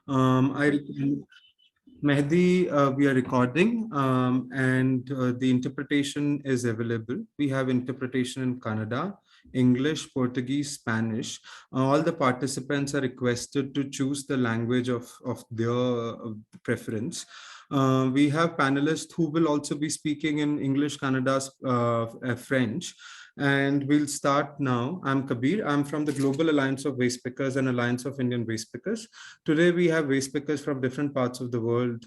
I Mehdi, we are recording and the interpretation is available. We have interpretation in Kannada, English, Portuguese, Spanish. All the participants are requested to choose the language of their preference. We have panelists who will also be speaking in English, Kannada, French. And we'll start now. I'm Kabir. I'm from the Global Alliance of Waste Pickers and Alliance of Indian Waste Pickers. Today, we have waste pickers from different parts of the world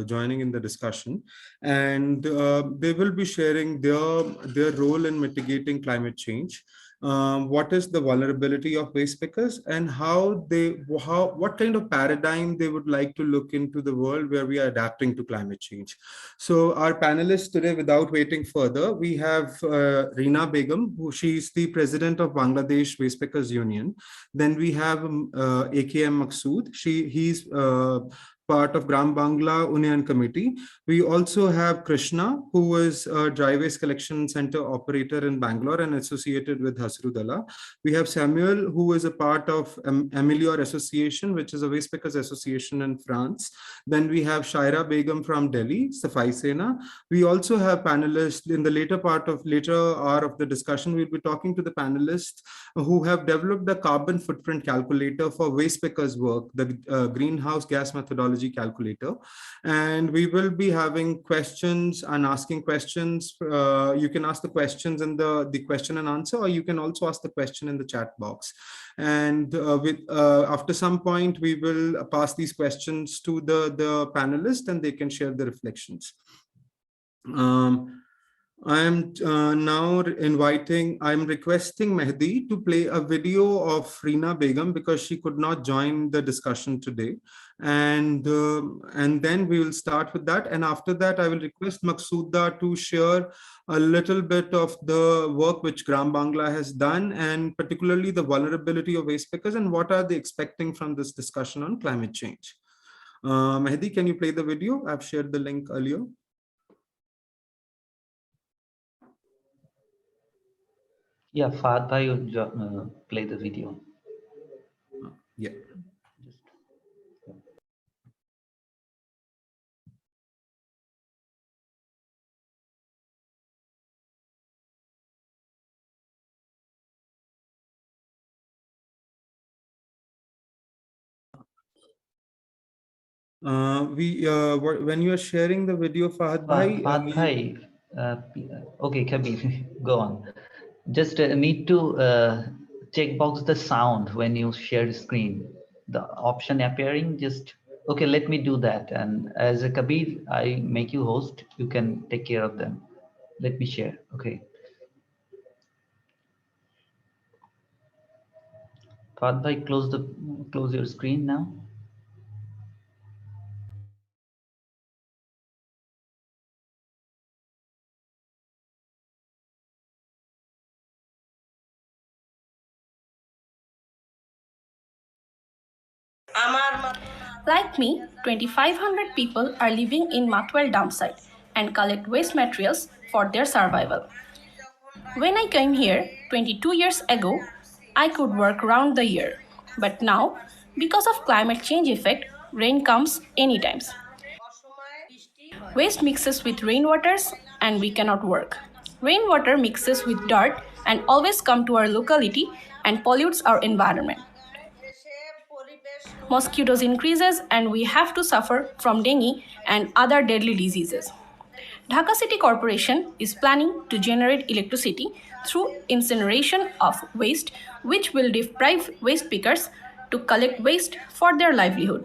joining in the discussion. And they will be sharing their role in mitigating climate change. What is the vulnerability of waste pickers and what kind of paradigm they would like to look into the world where we are adapting to climate change. So our panelists today, without waiting further, we have Reema Begum, who she's the president of Bangladesh Waste Pickers Union. Then we have AKM Maksud. He's part of Grambangla Unnayan committee. We also have Krishna, who is a dry waste collection center operator in Bangalore and associated with Hasiru Dala. We have Samuel, who is a part of Amelior Association, which is a waste pickers association in France. Then we have Shyra Begum from Delhi, Safai Sena. We also have panelists in the later hour of the discussion. We'll be talking to the panelists who have developed a carbon footprint calculator for waste pickers work, the greenhouse gas methodology calculator. And we will be having questions and asking questions. You can ask the questions in the question and answer, or you can also ask the question in the chat box. And after some point, we will pass these questions to the panelists and they can share the reflections. I am now I'm requesting Mehdi to play a video of Reema Begum because she could not join the discussion today. And then we will start with that. And after that, I will request Maksud to share a little bit of the work which Grambangla has done, and particularly the vulnerability of waste pickers and what are they expecting from this discussion on climate change. Mehdi, can you play the video? I've shared the link earlier. Yeah, Fahad bhai, you play the video. Yeah. When you are sharing the video, Fahad bhai. Fahad bhai, okay, Kabir, go on. Just need to check box the sound when you share the screen. The option appearing, just, okay, let me do that. And as a Kabir, I make you host, you can take care of them. Let me share, okay. Fahad bhai, close your screen now. Like me, 2,500 people are living in Matwell dump site and collect waste materials for their survival. When I came here 22 years ago, I could work round the year. But now, because of climate change effect, rain comes anytime. Waste mixes with rainwaters and we cannot work. Rainwater mixes with dirt and always come to our locality and pollutes our environment. Mosquitoes increases and we have to suffer from dengue and other deadly diseases. Dhaka City Corporation is planning to generate electricity through incineration of waste, which will deprive waste pickers to collect waste for their livelihood.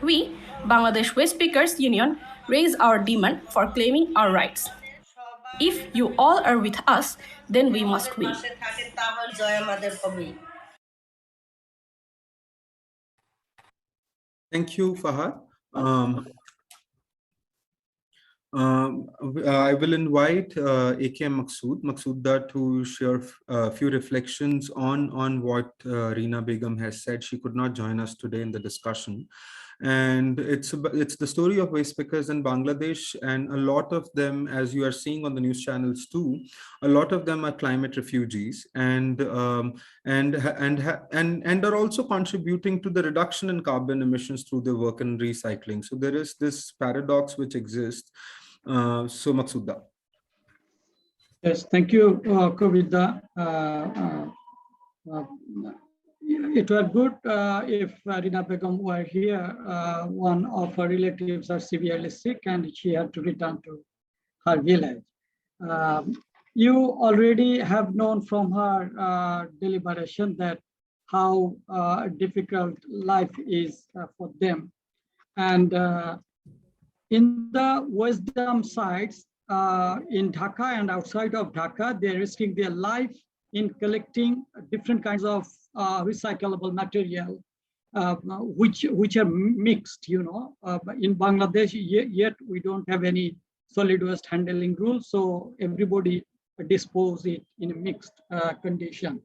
We, Bangladesh Waste Pickers Union, raise our demand for claiming our rights. If you all are with us, then we must win. Thank you, Fahad. I will invite AKM Maksud to share a few reflections on what Reema Begum has said. She could not join us today in the discussion. And it's the story of waste pickers in Bangladesh, and a lot of them, as you are seeing on the news channels too, a lot of them are climate refugees, and are also contributing to the reduction in carbon emissions through their work in recycling. So there is this paradox which exists. So Maksuda. Yes, thank you, Kavita. It was good if Reema Begum were here. One of her relatives are severely sick and she had to return to her village. You already have known from her deliberation that how difficult life is for them. And in the West Dump sites in Dhaka and outside of Dhaka, they're risking their life in collecting different kinds of recyclable material, which are mixed, you know. In Bangladesh, yet we don't have any solid waste handling rules, so everybody dispose it in a mixed condition.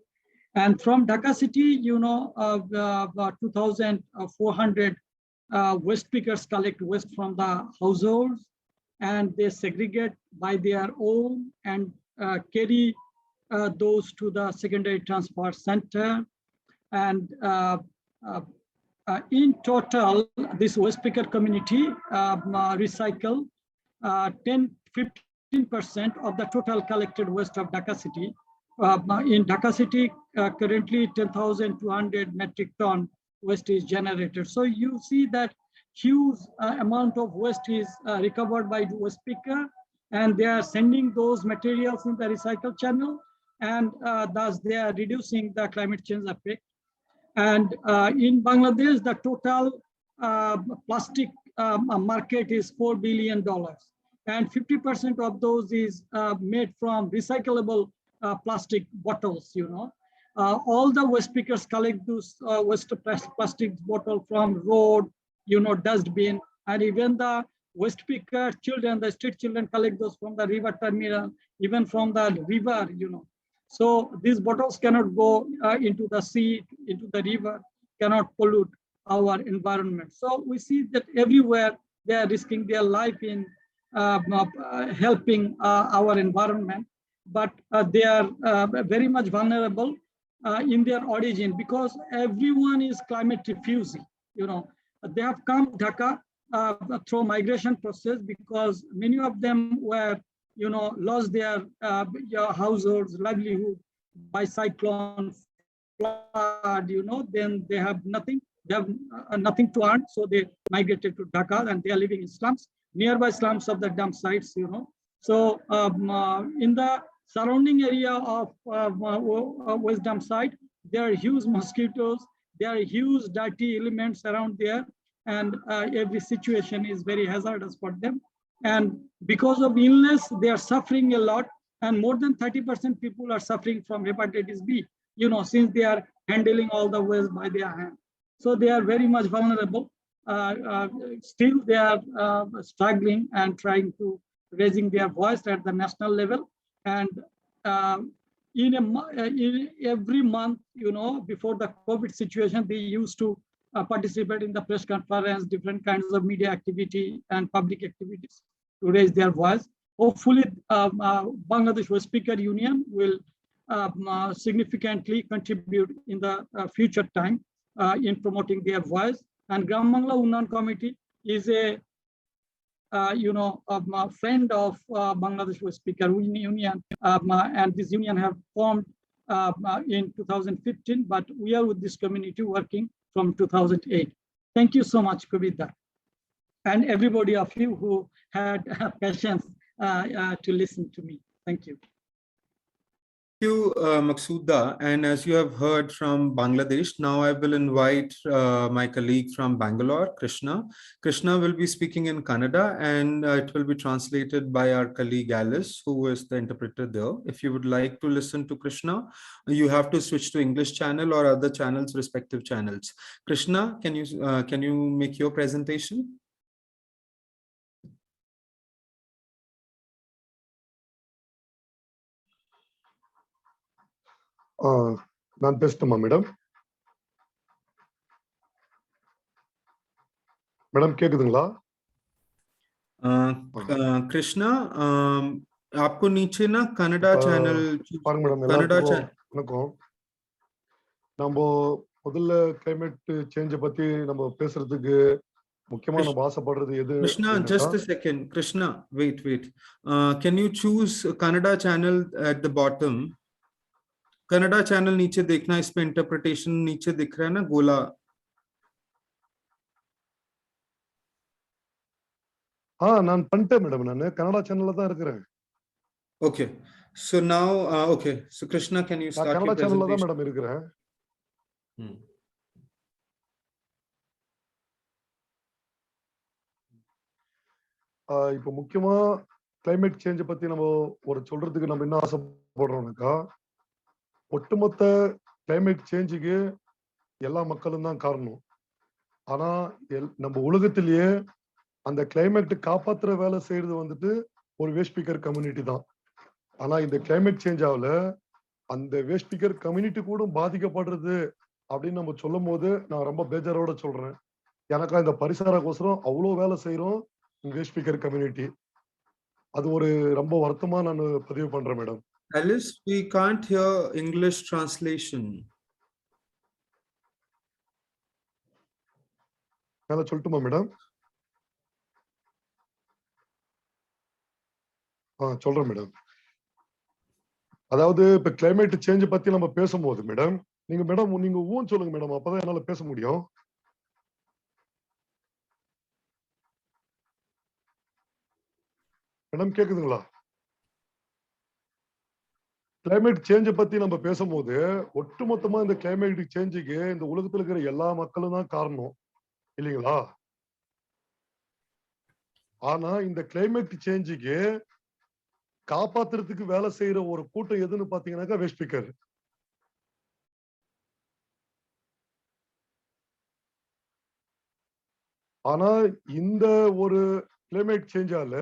And from Dhaka city, you know, about 2,400 waste pickers collect waste from the households, and they segregate by their own and carry those to the secondary transport center. And in total, this waste picker community recycle 15% of the total collected waste of Dhaka city. In Dhaka city, currently 10,200 metric ton waste is generated. So you see that huge amount of waste is recovered by the waste picker, and they are sending those materials in the recycle channel, and thus they are reducing the climate change effect. And in Bangladesh, the total plastic market is $4 billion, and 50% of those is made from recyclable plastic bottles, you know. All the waste pickers collect those waste plastic bottle from road, you know, dustbin, and even the waste picker children, the street children collect those from the river terminal, even from the river, you know. So these bottles cannot go into the sea, into the river, cannot pollute our environment. So we see that everywhere they are risking their life in helping our environment, but they are very much vulnerable in their origin, because everyone is climate refugee. You know, they have come Dhaka through migration process, because many of them were, you know, lost their households, livelihood by cyclone, flood, you know. Then they have nothing to earn, so they migrated to Dhaka, and they are living in slums, nearby slums of the dump sites, you know. So in the surrounding area of waste dump site, there are huge mosquitoes, there are huge dirty elements around there, and every situation is very hazardous for them. And because of illness, they are suffering a lot, and more than 30% people are suffering from hepatitis B, you know, since they are handling all the waste by their hand. So they are very much vulnerable. Still, they are struggling and trying to raising their voice at the national level. And in every month, you know, before the COVID situation, they used to participate in the press conference, different kinds of media activity and public activities to raise their voice. Hopefully, Bangladesh Waste Picker Union will significantly contribute in the future time in promoting their voice. And Grambangla Unnayan Committee is a friend of Bangladesh Waste Picker Union, and this union have formed in 2015, but we are with this community working from 2008. Thank you so much, Kavita, and everybody of you who had patience to listen to me. Thank you. Thank you, Maksuda. And as you have heard from Bangladesh, now I will invite my colleague from Bangalore, Krishna. Krishna will be speaking in Kannada, and it will be translated by our colleague Alice, who is the interpreter there. If you would like to listen to Krishna, you have to switch to English channel or other channels, respective channels. Krishna, can you make your presentation? Non-pestama, madam. Madam கேக்குதுங்களா? कृष्णा आपको नीचे ना Kannada channel பாருங்க madam, Kannada எல்லாருக்கும் வணக்கம். நம்ம முதல்ல climate சேஞ்ச பத்தி நம்ம பேசுறதுக்கு முக்கியமா நம்ம ஆசைப்படுறது எது? Krishna, just a second. Krishna, wait. Can you choose Kannada channel at the bottom? Kannada channel नीचे देखना, इसमें interpretation नीचे दिख रहा है ना गोला. நான் பண்ணிட்டேன் மேடம், நான் கன்னடா சேனல்ல தான் இருக்கிறேன். Okay. So now, okay. So Krishna, can you start your Kannada சேனல்ல தான் presentation? மேடம் இருக்கிறேன். இப்போ முக்கியமா கிளைமேட் சேஞ்ச பத்தி நம்ம ஒரு சொல்றதுக்கு நம்ம என்ன ஆசைப்படுறோம்னாக்கா, ஒட்டுமொத்த கிளைமேட் சேஞ்சுக்கு எல்லா மக்களும் தான் காரணம். ஆனா நம்ம உலகத்திலேயே அந்த கிளைமேட் காப்பாத்துற வேலை செய்யறது வந்துட்டு ஒரு வேஸ்ட் ஸ்பீக்கர் கம்யூனிட்டி தான். ஆனா இந்த கிளைமேட் சேஞ்ச் ஆகல, அந்த வேஸ்ட் ஸ்பீக்கர் கம்யூனிட்டி கூட பாதிக்கப்படுறது அப்படின்னு நம்ம சொல்லும் போது நான் ரொம்ப பேஜாரோட சொல்றேன். எனக்கா இந்த பரிசரக்கோசரம் அவ்வளோ வேலை செய்யறோம் வேஸ்ட் ஸ்பீக்கர் கம்யூனிட்டி. அது ஒரு ரொம்ப வருத்தமா நான் பதிவு பண்றேன் madam. Alice, we can't hear English translation. மேல சொல்லட்டுமா மேடம்? சொல்றேன் மேடம். அதாவது இப்ப கிளைமேட் சேஞ்ச் பத்தி நம்ம பேசும்போது மேடம், நீங்க ஊன்னு சொல்லுங்க மேடம், அப்பதான் என்னால பேச முடியும். மேடம் கேக்குதுங்களா? கிளைமேட் சேஞ்ச பத்தி நம்ம பேசும்போது ஒட்டுமொத்தமா இந்த கிளைமேட் சேஞ்சுக்கு இந்த உலகத்துல இருக்கிற எல்லா மக்களும் தான் காரணம் இல்லைங்களா? ஆனா இந்த கிளைமேட் சேஞ்சுக்கு காப்பாத்துறதுக்கு வேலை செய்யற ஒரு கூட்டம் எதுன்னு பாத்தீங்கன்னாக்கா வேஸ்ட் ஸ்பீக்கர். ஆனா இந்த ஒரு கிளைமேட் சேஞ்சால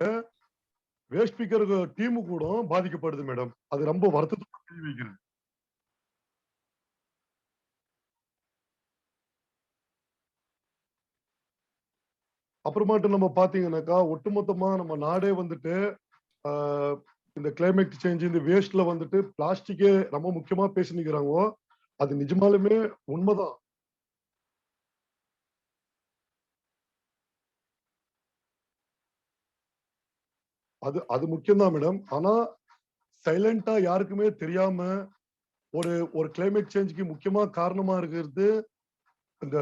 வேஸ்ட் ஸ்பீக்கர் டீமு கூட பாதிக்கப்படுது மேடம். அது ரொம்ப வருத்தத்தோட தெரிவிக்கிறேன். அப்புறமாட்டு நம்ம பாத்தீங்கன்னாக்கா ஒட்டுமொத்தமா நம்ம நாடே வந்துட்டு இந்த கிளைமேட் சேஞ்ச் இந்த வேஸ்ட்ல வந்துட்டு பிளாஸ்டிக்கே ரொம்ப முக்கியமா பேசினிக்கிறாங்க. அது நிஜமாலுமே உண்மைதான். அது முக்கியம்தான் மேடம். ஆனா சைலண்டா யாருக்குமே தெரியாம ஒரு கிளைமேட் சேஞ்சுக்கு முக்கியமா காரணமா இருக்கிறது இந்த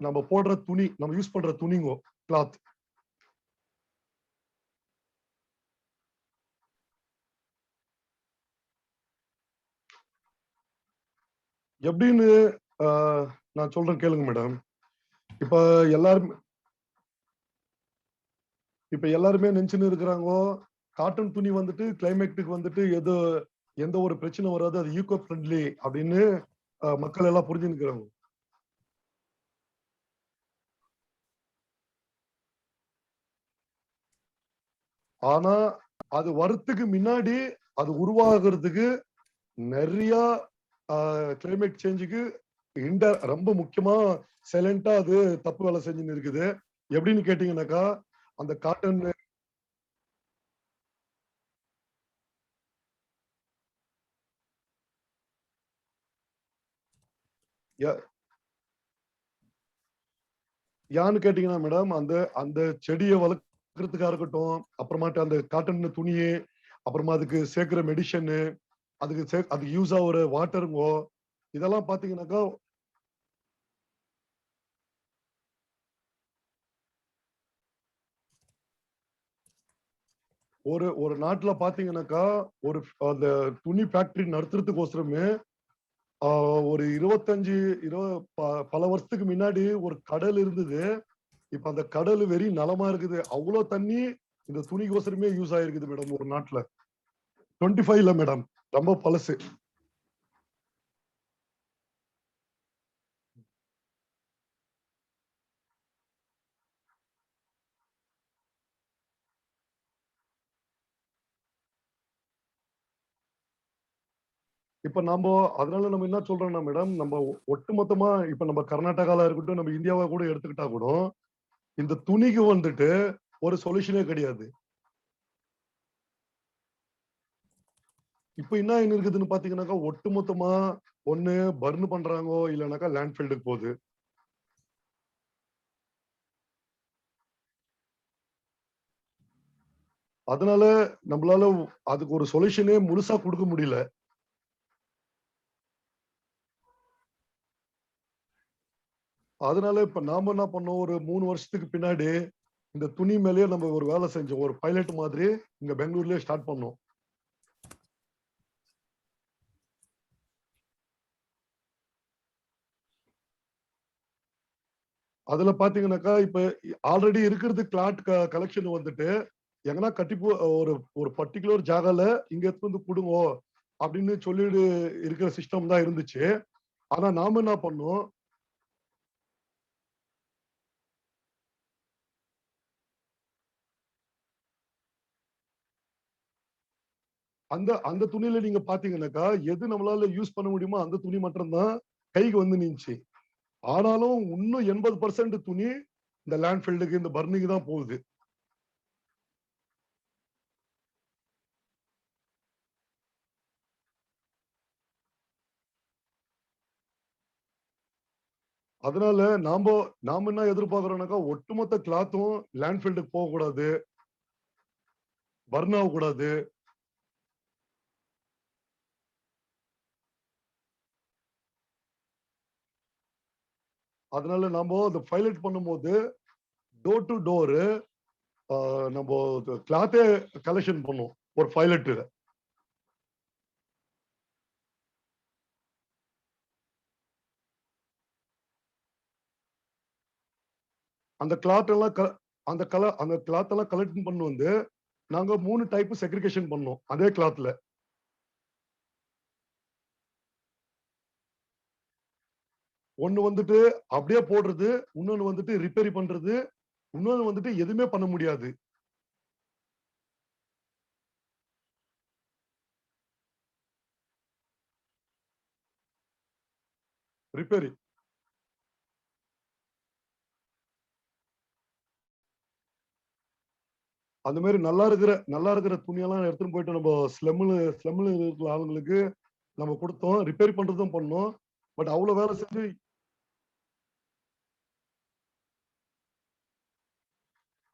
நம்ம போடுற துணி, நம்ம யூஸ் பண்ற துணிங்கோ, கிளாத். எப்படின்னு நான் சொல்றேன் கேளுங்க மேடம். இப்ப எல்லாருமே நினைச்சுன்னு இருக்கிறாங்க காட்டன் துணி வந்துட்டு கிளைமேட்டுக்கு வந்துட்டு எந்த ஒரு பிரச்சனை வராது, அது ஈகோ ஃப்ரெண்ட்லி அப்படின்னு மக்கள் எல்லாம் புரிஞ்சுக்கிறாங்க. ஆனா அது வரத்துக்கு முன்னாடி அது உருவாகிறதுக்கு நிறைய கிளைமேட் சேஞ்சுக்கு ரொம்ப முக்கியமா சைலண்டா அது தப்பு வேலை செஞ்சுன்னு இருக்குது. எப்படின்னு கேட்டீங்கன்னாக்கா அந்த காட்டன் யான்னு கேட்டீங்கன்னா மேடம், அந்த செடியை வளர்க்கறதுக்கா இருக்கட்டும், அப்புறமாட்டு அந்த காட்டன் துணியே, அப்புறமா அதுக்கு சேர்க்கிற மெடிசனு, அதுக்கு யூஸ் ஆகுற வாட்டருங்கோ, இதெல்லாம் பாத்தீங்கன்னாக்கா ஒரு நாட்டுல பாத்தீங்கன்னாக்கா அந்த துணி ஃபேக்டரி நடத்துறதுக்கோசரமே ஒரு 25 பல வருஷத்துக்கு முன்னாடி ஒரு கடல் இருந்தது. இப்ப அந்த கடல் வெறி நலமா இருக்குது. அவ்வளவு தண்ணி இந்த துணிக்கோசரமே யூஸ் ஆயிருக்குது மேடம் ஒரு நாட்டுல. 25ல மேடம், ரொம்ப பழசு. இப்ப அதனால நம்ம என்ன சொல்றோம்னா மேடம், நம்ம ஒட்டுமொத்தமா இப்ப நம்ம கர்நாடகால இருக்கட்டும், நம்ம இந்தியாவை கூட எடுத்துக்கிட்டா கூட இந்த துணிக்கு வந்துட்டு ஒரு சொல்யூஷனே கிடையாது. இப்ப என்ன இருக்குதுன்னு பாத்தீங்கன்னாக்கா ஒட்டுமொத்தமா ஒண்ணு பர்ன் பண்றாங்கோ இல்லைனாக்கா லேண்ட்ஃபீல்டுக்கு போகுது. அதனால நம்மளால அதுக்கு ஒரு சொல்யூஷனே முழுசா கொடுக்க முடியல. அதனால இப்ப நாம என்ன பண்ணோம், ஒரு 3 வருஷத்துக்கு பின்னாடி இந்த துணி மேலேயே நம்ம ஒரு வேலை செஞ்சோம். ஒரு பைலட் மாதிரி இங்க பெங்களூர்லயே ஸ்டார்ட் பண்ணோம். அதுல பாத்தீங்கன்னாக்கா இப்ப ஆல்ரெடி இருக்கிறது கிளாத் கலெக்ஷன் வந்துட்டு எங்கன்னா கட்டிப்போ ஒரு ஒரு பர்டிகுலர் ஜாகால இங்க எடுத்து வந்து கொடுங்க அப்படின்னு சொல்லிட்டு இருக்கிற சிஸ்டம் தான் இருந்துச்சு. ஆனா நாம என்ன பண்ணோம், அந்த அந்த துணியில நீங்க பாத்தீங்கன்னாக்கா எது நம்மளால யூஸ் பண்ண முடியுமோ அந்த துணி மட்டும்தான் கைக்கு வந்து நின்றுச்சு. ஆனாலும் இன்னும் 80% துணி இந்த லேண்ட்ஃபீல்டுக்கு இந்த பர்னிங் தான் போகுது. அதனால நாம என்ன எதிர்பார்க்கிறோம்னாக்கா ஒட்டுமொத்த கிளாத்தும் லேண்ட்ஃபீல்டுக்கு போக கூடாது, பர்ன் ஆகக்கூடாது. அதனால நாம இந்த பைலட் பண்ணும்போது டோர் டு டோர் நம்ம கிளாத்தே கலெக்ஷன் பண்ணோம் ஒரு பைலட். அந்த கிளாத் எல்லாம் அந்த கிளாத் எல்லாம் கலெக்ட் பண்ணி வந்து நாங்க 3 டைப் செக்ரிகேஷன் பண்ணோம் அதே கிளாத்ல. ஒண்ணு வந்துட்டு அப்படியே போடுறது, இன்னொன்னு வந்துட்டு ரிப்பேரி பண்றது, இன்னொன்னு வந்துட்டு எதுவுமே பண்ண முடியாது. ரிப்பேரி அந்த மாதிரி நல்லா இருக்கிற துணியெல்லாம் எடுத்துட்டு போயிட்டு நம்ம ஸ்லம்ல இருக்கிற ஆளுங்களுக்கு நம்ம கொடுத்தோம், ரிப்பேர் பண்றதும் பண்ணோம். பட் அவ்வளவு வேலை செஞ்சு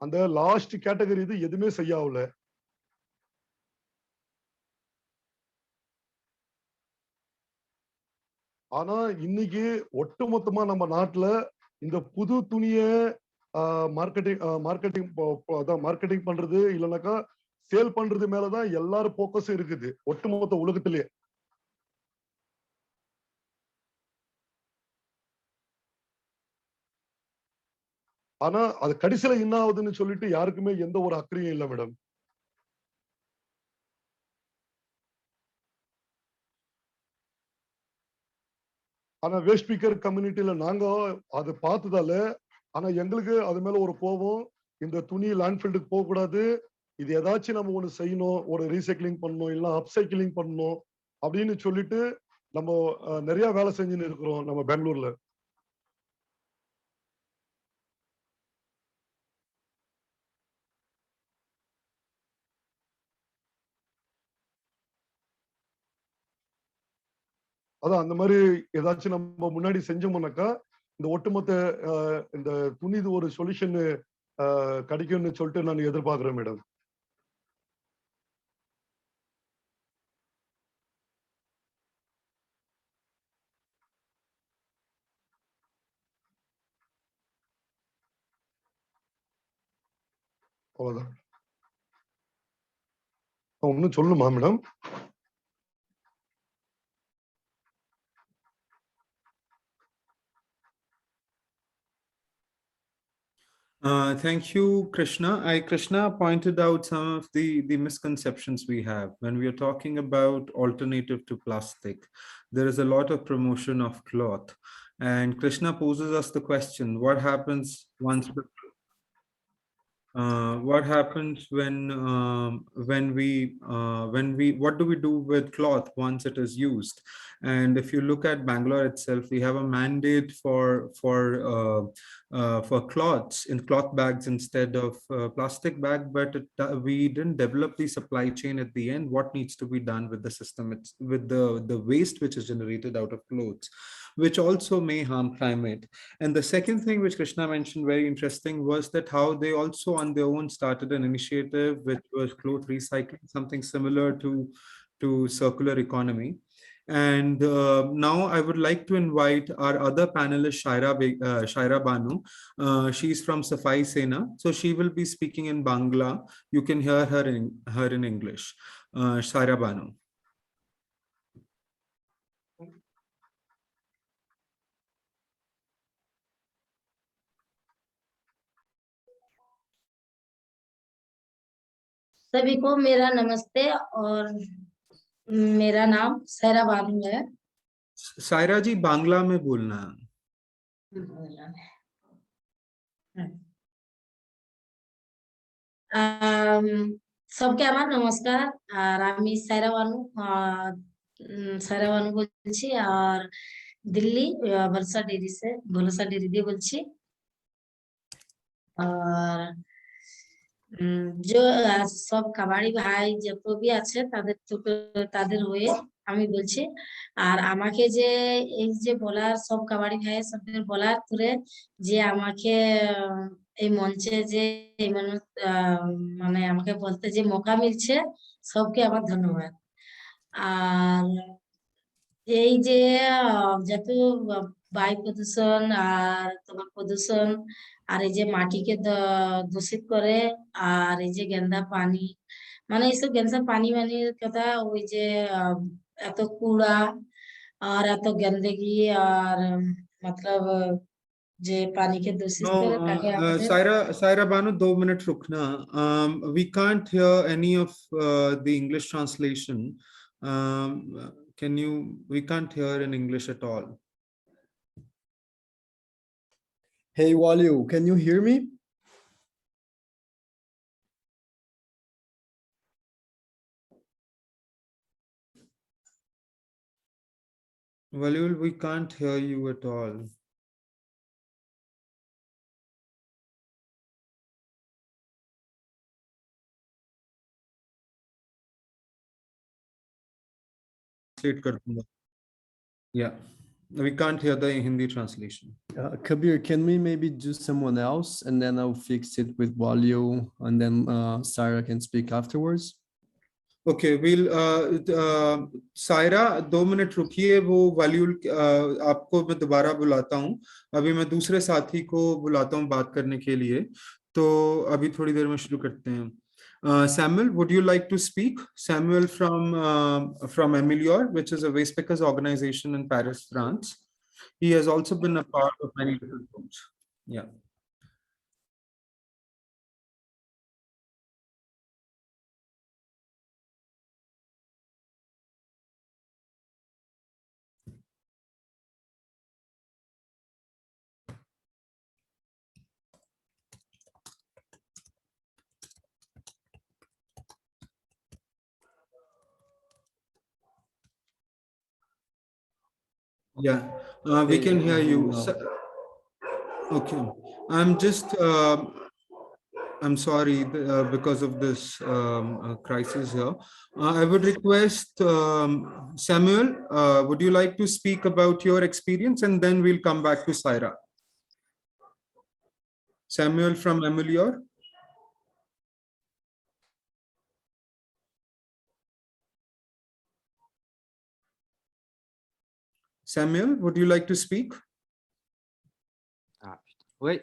அந்த லாஸ்ட் கேட்டகரி இது எதுவுமே செய்யல. ஆனா இன்னைக்கு ஒட்டுமொத்தமா நம்ம நாட்டுல இந்த புது துணிய மார்க்கெட்டிங் பண்றது இல்லைனாக்கா சேல் பண்றது மேலதான் எல்லாரும் போக்கஸ் இருக்குது ஒட்டுமொத்த உலகத்திலேயே. ஆனா அது கடைசியில என்ன ஆகுதுன்னு சொல்லிட்டு யாருக்குமே எந்த ஒரு அக்கறையும் இல்லை மேடம். ஆனா வேஸ்ட் ஸ்பீக்கர் கம்யூனிட்டியில நாங்க அதை பார்த்ததால ஆனா எங்களுக்கு அது மேல ஒரு கோபம், இந்த துணி லேண்ட்ஃபீல்டுக்கு போக கூடாது, இது ஏதாச்சும் நம்ம ஒண்ணு செய்யணும், ஒரு ரீசைக்கிளிங் பண்ணணும் இல்ல அப்சைக்கிளிங் பண்ணணும் அப்படின்னு சொல்லிட்டு நம்ம நிறைய வேலை செஞ்சுன்னு இருக்கிறோம் நம்ம பெங்களூர்ல. அதான் அந்த மாதிரி ஏதாச்சும் நம்ம முன்னாடி செஞ்சோம்னாக்கா இந்த ஒட்டுமொத்த இந்த துணி ஒரு சொல்யூஷன் கிடைக்கும்னு சொல்லிட்டு நான் எதிர்பார்க்கிறேன் மேடம். அவ்வளவுதான். ஒன்னும் சொல்லுமா madam? Thank you, Krishna. Krishna pointed out some of the misconceptions we have when we are talking about alternative to plastic. There is a lot of promotion of cloth, and Krishna poses us the question: what happens once? What happens when we what do we do with cloth once it is used? And if you look at Bangalore itself, we have a mandate for cloths in cloth bags instead of plastic bag, but we didn't develop the supply chain at the end. What needs to be done with the system? It's with the waste which is generated out of clothes, which also may harm climate. And the second thing which Krishna mentioned, very interesting, was that how they also on their own started an initiative which was cloth recycling, something similar to circular economy. And now I would like to invite our other panelist, Shyra Bano. She's from Safai, Sena. So she will be speaking in Bangla. You can hear her in English. Shyra Bano. सभी को मेरा नमस्ते और मेरा नाम शायरा बानू है। शायरा जी बांग्ला में बोलना। सबके আমার নমস্কার আর আমি শায়রা বানু বলছি আর দিল্লি ভলসা ডেরি দিয়ে বলছি আর जो सब কাবাড়ি ভাই যত भी আছে তাদের হয়ে আমি বলছি আর আমাকে যে এই যে বলার সব কাবাড়ি ভাই সবদের বলার করে যে আমাকে এই মঞ্চে যে মানে আমাকে বলতে যে মौका মিলছে সবকে আমার ধন্যবাদ। আর এই যে যত বায়ু প্রদূষণ আর তোমার প্রদূষণ আর এই যে মাটিকে দূষিত করে আর এই যে গেন্দা পানি মানে এইসব গেন্দা পানি মানে কথা ওই যে এত কूड़ा আর এত গंदगी আর मतलब যে পানিকে দূষিত করে তাকে আমাদের Shyra Banu, 2 minutes rukna. We can't hear any of the English translation. We can't hear in English at all. Hey, Waliu, can you hear me? Walul, we can't hear you at all. Yeah, we can't hear the Hindi translation. Kabir, can we maybe do someone else and then I'll fix it with Waliu and then Shyra can speak afterwards? Okay, we'll Shyra 2 minute रुकिए, वो वॉल्यूल आपको मैं दोबारा बुलाता हूँ। अभी मैं दूसरे साथी को बुलाता हूँ बात करने के लिए, तो अभी थोड़ी देर में शुरू करते हैं। Samuel, would you like to speak? Samuel from Amelior, which is a waste pickers organization in Paris, France. He has also been a part of many different groups. Yeah. Yeah, we can hear you. Okay, I'm sorry because of this crisis here. I would request Samuel, would you like to speak about your experience and then we'll come back to Shyra. Samuel from Amelior. Samuel, would you like to speak? Ah, putain. Oui,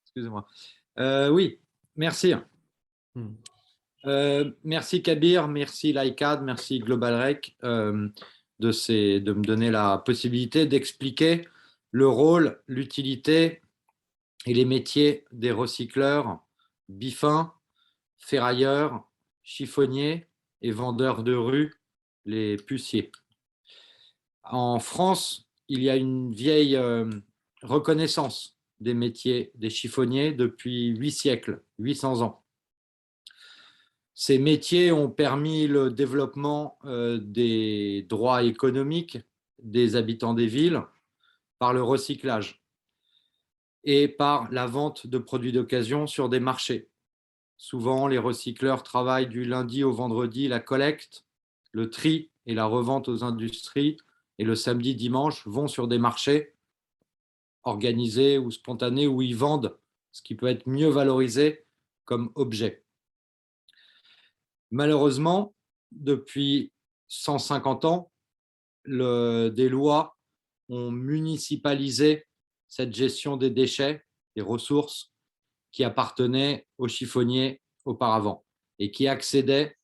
excusez-moi. Oui, merci. Merci Kabir, merci l'ICAD, merci Global Rec de me donner la possibilité d'expliquer le rôle, l'utilité et les métiers des recycleurs, bifins, ferrailleurs, chiffonniers et vendeurs de rue, les puciers. En France, il y a une vieille reconnaissance des métiers des chiffonniers depuis 8 siècles, 800 ans. Ces métiers ont permis le développement des droits économiques des habitants des villes par le recyclage et par la vente de produits d'occasion sur des marchés. Souvent, les recycleurs travaillent du lundi au vendredi la collecte, le tri et la revente aux industries, et le samedi, dimanche vont sur des marchés organisés ou spontanés où ils vendent ce qui peut être mieux valorisé comme objet. Malheureusement, depuis 150 ans, des lois ont municipalisé cette gestion des déchets, des ressources qui appartenaient aux chiffonniers auparavant et qui accédaient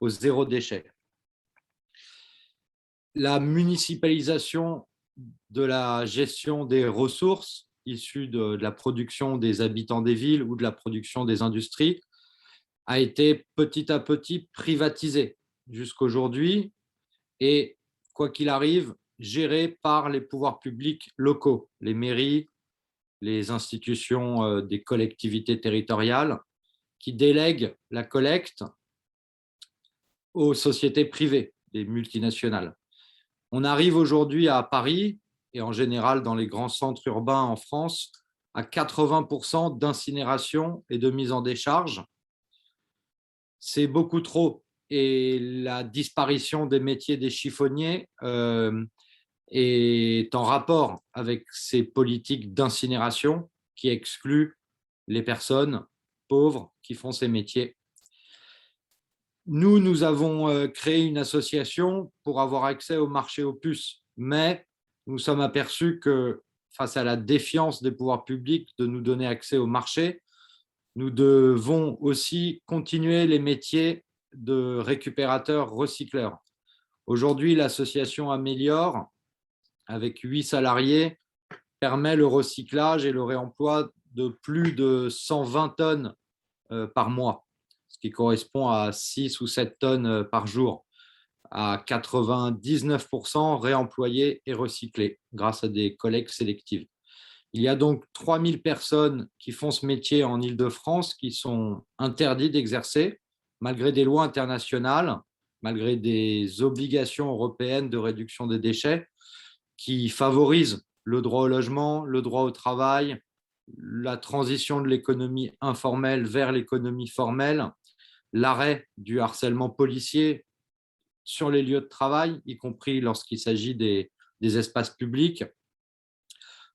au zéro déchet. La municipalisation de la gestion des ressources issues de la production des habitants des villes ou de la production des industries a été petit à petit privatisée jusqu'aujourd'hui et, quoi qu'il arrive, gérée par les pouvoirs publics locaux, les mairies, les institutions des collectivités territoriales, qui délèguent la collecte aux sociétés privées, des multinationales. On arrive aujourd'hui à Paris, et en général dans les grands centres urbains en France, à 80% d'incinération et de mise en décharge. C'est beaucoup trop. Et la disparition des métiers des chiffonniers est en rapport avec ces politiques d'incinération qui excluent les personnes pauvres qui font ces métiers. Nous avons créé une association pour avoir accès au marché aux puces, mais nous sommes aperçus que face à la défiance des pouvoirs publics de nous donner accès au marché, nous devons aussi continuer les métiers de récupérateurs recycleurs. Aujourd'hui, l'association Amelior, avec 8 salariés, permet le recyclage et le réemploi de plus de 120 tonnes par mois, ce qui correspond à 6 ou 7 tonnes par jour, à 99% réemployés et recyclés grâce à des collectes sélectives. Il y a donc 3000 personnes qui font ce métier en Île-de-France qui sont interdites d'exercer, malgré des lois internationales, malgré des obligations européennes de réduction des déchets, qui favorisent le droit au logement, le droit au travail, la transition de l'économie informelle vers l'économie formelle, l'arrêt du harcèlement policier sur les lieux de travail, y compris lorsqu'il s'agit des espaces publics.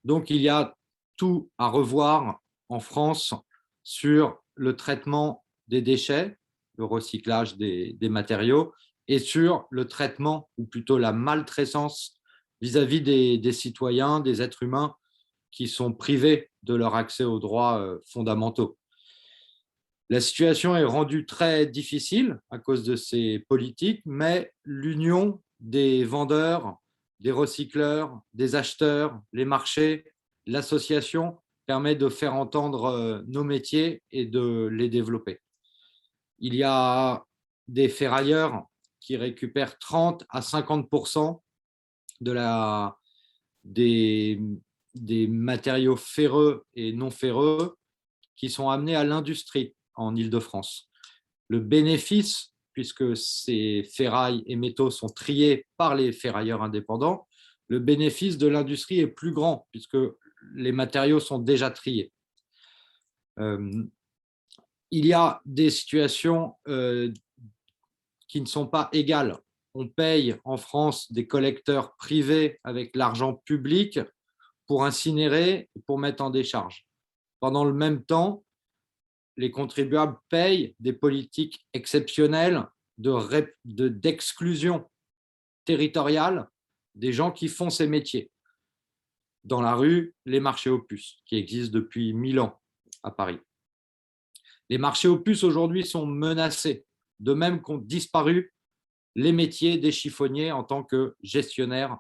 Donc, il y a tout à revoir en France sur le traitement des déchets, le recyclage des matériaux, et sur le traitement, ou plutôt la maltraitance vis-à-vis des citoyens, des êtres humains qui sont privés de leur accès aux droits fondamentaux. La situation est rendue très difficile à cause de ces politiques, mais l'union des vendeurs, des recycleurs, des acheteurs, les marchés, l'association permet de faire entendre nos métiers et de les développer. Il y a des ferrailleurs qui récupèrent 30 à 50% des matériaux ferreux et non ferreux qui sont amenés à l'industrie en Île-de-France. Le bénéfice, puisque ces ferrailles et métaux sont triés par les ferrailleurs indépendants, le bénéfice de l'industrie est plus grand puisque les matériaux sont déjà triés. Il y a des situations qui ne sont pas égales. On paye en France des collecteurs privés avec l'argent public pour incinérer et pour mettre en décharge. Pendant le même temps, les contribuables payent des politiques exceptionnelles d'exclusion territoriale des gens qui font ces métiers. Dans la rue, les marchés aux puces, qui existent depuis 1000 ans à Paris. Les marchés aux puces aujourd'hui sont menacés, de même qu'ont disparu les métiers des chiffonniers en tant que gestionnaires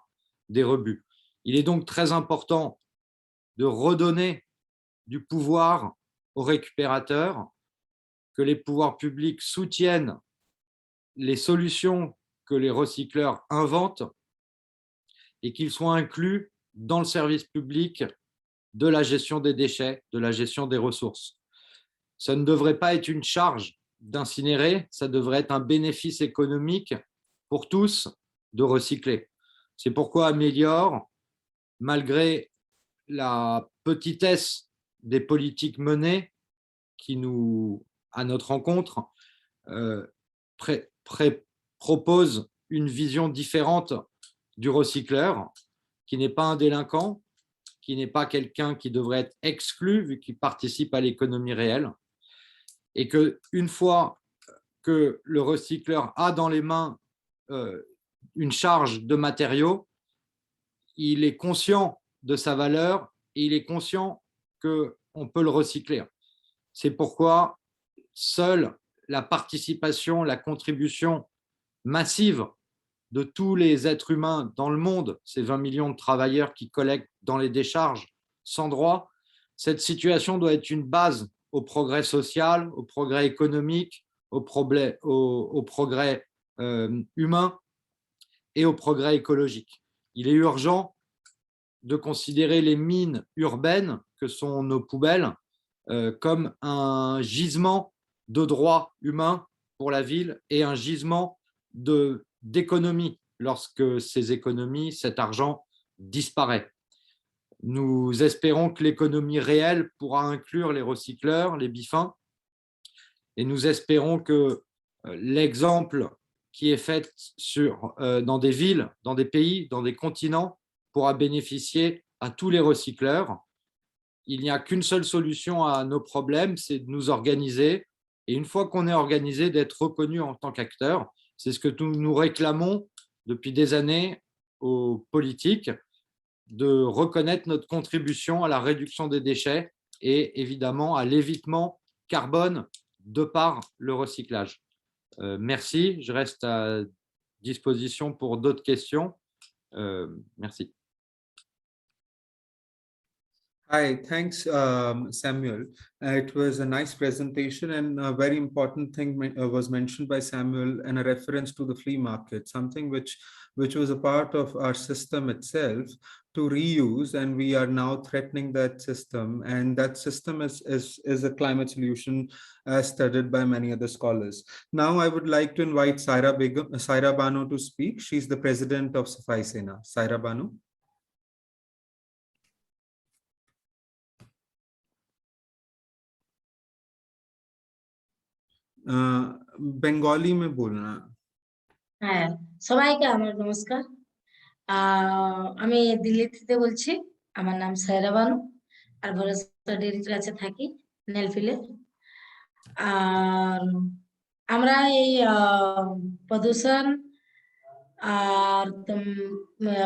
des rebuts. Il est donc très important de redonner du pouvoir aux récupérateurs, que les pouvoirs publics soutiennent les solutions que les recycleurs inventent et qu'ils soient inclus dans le service public de la gestion des déchets, de la gestion des ressources. Ça ne devrait pas être une charge d'incinérer, ça devrait être un bénéfice économique pour tous de recycler. C'est pourquoi Amelior, malgré la petitesse des politiques menées qui nous, à notre rencontre, propose une vision différente du recycleur, qui n'est pas un délinquant, qui n'est pas quelqu'un qui devrait être exclu vu qu'il participe à l'économie réelle, et qu'une fois que le recycleur a dans les mains une charge de matériaux, il est conscient de sa valeur et il est conscient qu'on peut le recycler. C'est pourquoi seule la participation, la contribution massive de tous les êtres humains dans le monde, ces 20 millions de travailleurs qui collectent dans les décharges sans droit, cette situation doit être une base au progrès social, au progrès économique, au progrès humain et au progrès écologique. Il est urgent de considérer les mines urbaines que sont nos poubelles comme un gisement de droits humains pour la ville et un gisement d'économie lorsque ces économies, cet argent disparaît. Nous espérons que l'économie réelle pourra inclure les recycleurs, les bifins, et nous espérons que l'exemple qui est fait dans des villes, dans des pays, dans des continents, pourra bénéficier à tous les recycleurs. Il n'y a qu'une seule solution à nos problèmes, c'est de nous organiser. Et une fois qu'on est organisé, d'être reconnu en tant qu'acteur. C'est ce que nous réclamons depuis des années aux politiques, de reconnaître notre contribution à la réduction des déchets et évidemment à l'évitement carbone de par le recyclage. Merci, je reste à disposition pour d'autres questions. Merci. Hi, thanks, Samuel. It was a nice presentation, and a very important thing was mentioned by Samuel, and a reference to the flea market, something which was a part of our system itself to reuse, and we are now threatening that system. And that system is a climate solution as studied by many other scholars. Now, I would like to invite Shyra Bano to speak. She's the president of Safai Sena. Shyra Bano. Bengali में बोलना। হ্যাঁ, সবাইকে আমার নমস্কার। আমি দিল্লি থেকে বলছি। আমার নাম সায়রা বানু, আর বড় ডেরির কাছে থাকি নেলফিলে। আর আমরা এই প্রদূষণ আর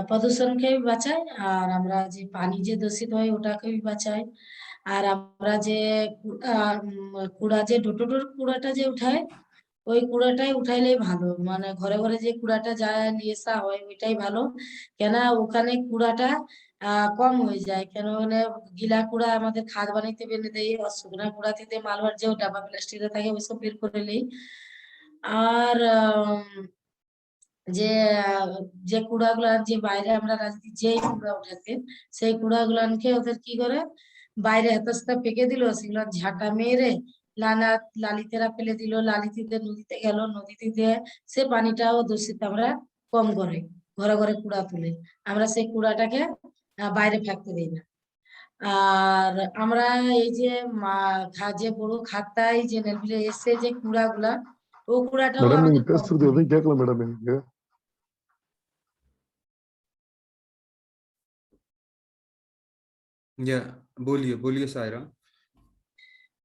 প্রদূষণকে বাঁচাই, আর আমরা যে পানি যে দূষিত হয় ওটাকে বাঁচাই, আর আমরা যে কুড়া যে ডোটোডোর কুড়াটা যে উঠায়, ওই কুড়াটাই উঠাইলেই ভালো। মানে ঘরে ঘরে যে কুড়াটা যা নিয়ে আসা হয় ওইটাই ভালো, কেন ওখানে কুড়াটা কম হয়ে যায়। কেন মানে গিলা কুড়া আমাদের খাদ বানাইতে বেঁধে দেয়, আর শুকনা কুড়া থেকে মালবার যে ডাবা প্লাস্টিকে থাকে ওইসব বের করে নেই। আর যে কুড়াগুলা যে বাইরে আমরা রাজনীতি যেই কুড়া উঠাতে, সেই কুড়াগুলানকে ওদের কি করে বাইরে হেতাস্তা পেকে দিল, সেগুলো ঝাঁটা মেরে লালিতেরা ফেলে দিল, লালিতে নদীতে গেল, নদীতে দিয়ে সে পানিটাও দূষিত আমরা কম করে ঘরে ঘরে কুড়া তুলে আমরা সেই কুড়াটাকে বাইরে ফেলতে দিই না। আর আমরা এই যে যে বড় খাতায় যে নেলবিলে এসে যে কুড়াগুলা, ও কুড়াটাও மேடம் நீங்க আমাদের பேசுறது எதுவும் கேட்கல மேடம் எனக்கு. बोलिए सायरा।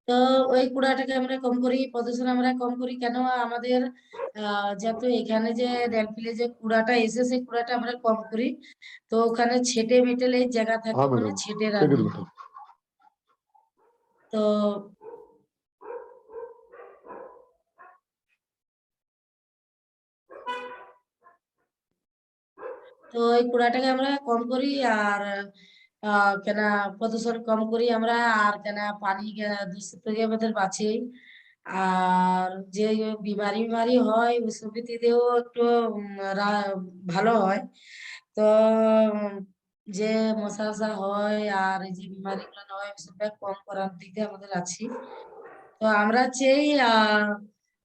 তো ওই কুড়াটাকে আমরা কম করি, প্রদূষণ আমরা কম করি। কেন আমাদের যত এখানে যে রেলফিলে যে কুড়াটা এসে সেই কুড়াটা আমরা কম করি, তো ওখানে ছেটে মেটেলে জায়গা থাকে, হ্যাঁ ওখানে ম্যাডাম, ছেটে கேக்குது রাখি। மேடம். তো তো ওই কুড়াটাকে আমরা কম করি, আর কেন প্রদূষণ কম করি আমরা, আর কেন পানি দূষিত থেকে আমাদের বাঁচি। আর যে বিমারি হয় ওইসব দিয়েও একটু ভালো হয়। তো যে মশা হয় আর এই যে বিমারিগুলো হয় সেটা কম করার দিকে আমাদের আছি। তো আমরা চাই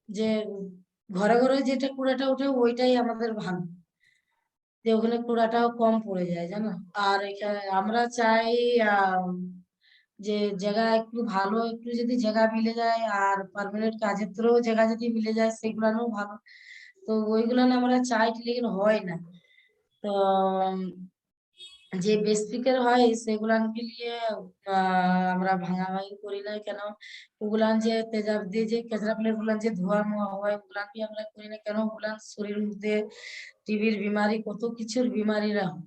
যে ঘরে ঘরে যেটা কুড়াটা ওঠে ওইটাই আমাদের ভালো, যে ওখানে কুড়াটাও কম পড়ে যায় জানো। আর এখানে আমরা চাই যে জায়গা একটু ভালো, একটু যদি জায়গা মিলে যায় আর পার্মানেন্ট কাজের ধরেও জায়গা যদি মিলে যায় সেগুলাও ভালো। তো ওইগুলো আমরা চাই কিন্তু হয় না। তো যে বেসিকের হয় সেগুলান নিয়ে আমরা ভাঙাভাঙি করি না কেন, ওগুলান যে তেজাব দিয়ে যে কেঁচড়া প্লেট গুলান যে ধোয়া মোয়া হয় ওগুলান কি আমরা করি না কেন, ওগুলান শরীর মধ্যে টিবির বিমারি কত কিছুর বিমারিরা হয়।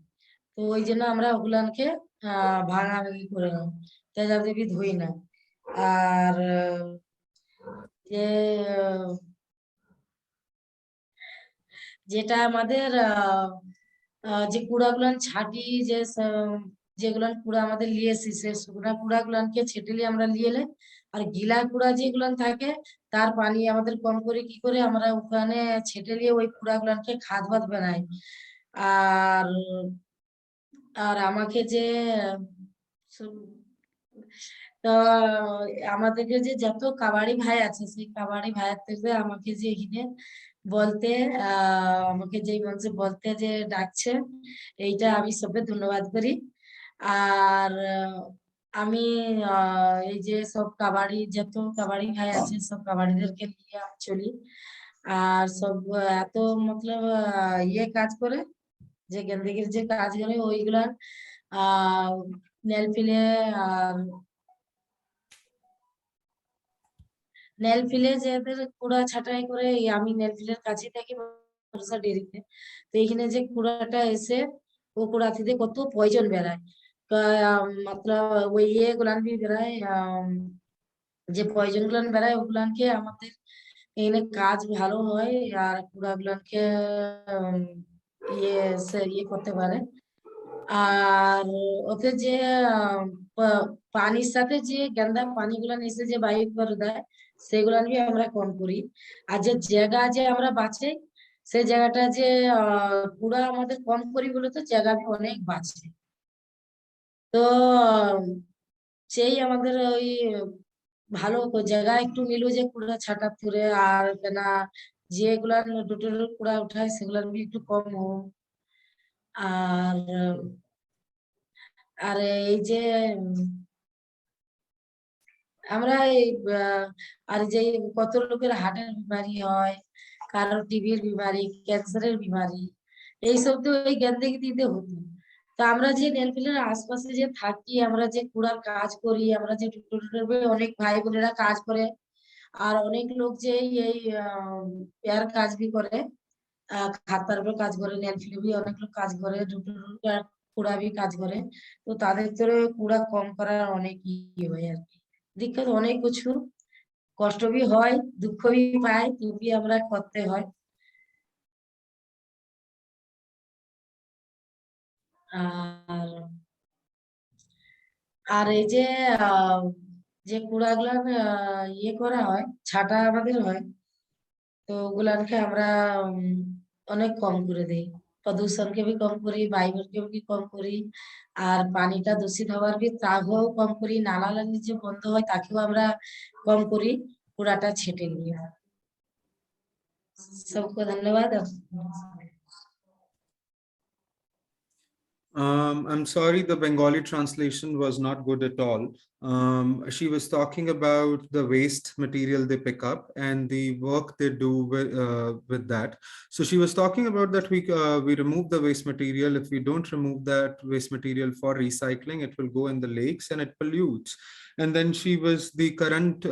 তো ওই জন্য আমরা ওগুলানকে ভাঙাভাঙি করে না, তেজাব দিয়ে ধুই না। আর যে যেটা আমাদের যে কুড়াগুলান ছাটি যে যেগুলান কুড়া আমাদের লিয়েছি সে শুকনা কুড়াগুলানকে ছেটেলি আমরা লিয়েলে, আর গিলা কুড়া যেগুলান থাকে তার পানি আমাদের কম করে কি করে আমরা ওখানে ছেটে নিয়ে ওই কুড়াগুলানকে খাদ ভাত বানাই। আর আর আমাকে যে তো আমাদেরকে যে যত কাবাড়ি ভাই আছে সেই কাবাড়ি ভাইয়ের থেকে আমাকে যে এখানে বলতে আমাকে যে মঞ্চে বলতে যে ডাকছে, এইটা আমি সবে ধন্যবাদ করি। আর আমি এই যে সব কাবাড়ি যত কাবাড়ি ভাই আছে সব কাবাড়িদেরকে নিয়ে আমি চলি। আর সব এত মতলব ইয়ে কাজ করে যে গেন্দিগির যে কাজ করে ওইগুলা নেল ফিলে আর নেল ফিলে যে এদের কুড়া ছাঁটাই করে আমি নেল ফিলের কাছে থাকি ডেরিতে। তো এইখানে যে কুড়াটা এসে ও কুড়া থেকে কত পয়জন বেড়ায়, মতলব ওই ইয়ে গুলান বি বেড়ায়, যে পয়জন গুলান বেড়ায় ওগুলানকে আমাদের এখানে কাজ ভালো হয় আর কুড়া গুলানকে ইয়ে ইয়ে করতে পারে। আর ওতে যে পানির সাথে যে গেন্দা পানিগুলো এসে যে বায়ু করে দেয় সেগুলো নিয়ে আমরা কম করি। আর যে জায়গা যে আমরা বাঁচাই সেই জায়গাটা যে পুরা আমাদের কম করি বলে তো জায়গা অনেক বাঁচে। তো সেই আমাদের ওই ভালো জায়গা একটু নিল যে কুড়া ছাটা তুলে আর না যেগুলা ডুটোর কুড়া উঠায় সেগুলো একটু কম হোক। আর আর এই যে আমরা এই আর যে কত লোকের হার্টের বিমারি হয়, কারোর টিবির বিমারি, ক্যান্সারের বিমারি, এইসব তো ওই গেন্দেগি দিতে হতো। তো আমরা যে নেলফিলের আশপাশে যে থাকি, আমরা যে কুড়ার কাজ করি, আমরা যে অনেক ভাই বোনেরা কাজ করে আর অনেক লোক যে এই পেয়ার কাজ বি করে, খাতার উপর কাজ করে, নেলফিলে বি অনেক লোক কাজ করে, কুড়া বি কাজ করে। তো তাদের তোর কুড়া কম করার অনেক ইয়ে হয় আর কি, দিক্কত অনেক কিছু কষ্ট বি হয়, দুঃখ বি পাই, তবু আমরা করতে হয়। আর আর এই যে যে কুড়াগুলা ইয়ে করা হয় ছাটা আমাদের হয়, তো ওগুলানকে আমরা অনেক কম করে দিই, প্রদূষণকে বি কম করি, বায়ুকে বি কম করি, আর পানিটা দূষিত হওয়ার বি তাকেও কম করি, নালা লাগি যে বন্ধ হয় তাকেও আমরা কম করি, কুড়াটা ছেটে নিয়ে। सबको धन्यवाद। I'm sorry, the Bengali translation was not good at all. She was talking about the waste material they pick up and the work they do with that. So she was talking about that we remove the waste material. If we don't remove that waste material for recycling, it will go in the lakes and it pollutes. And then she was the current,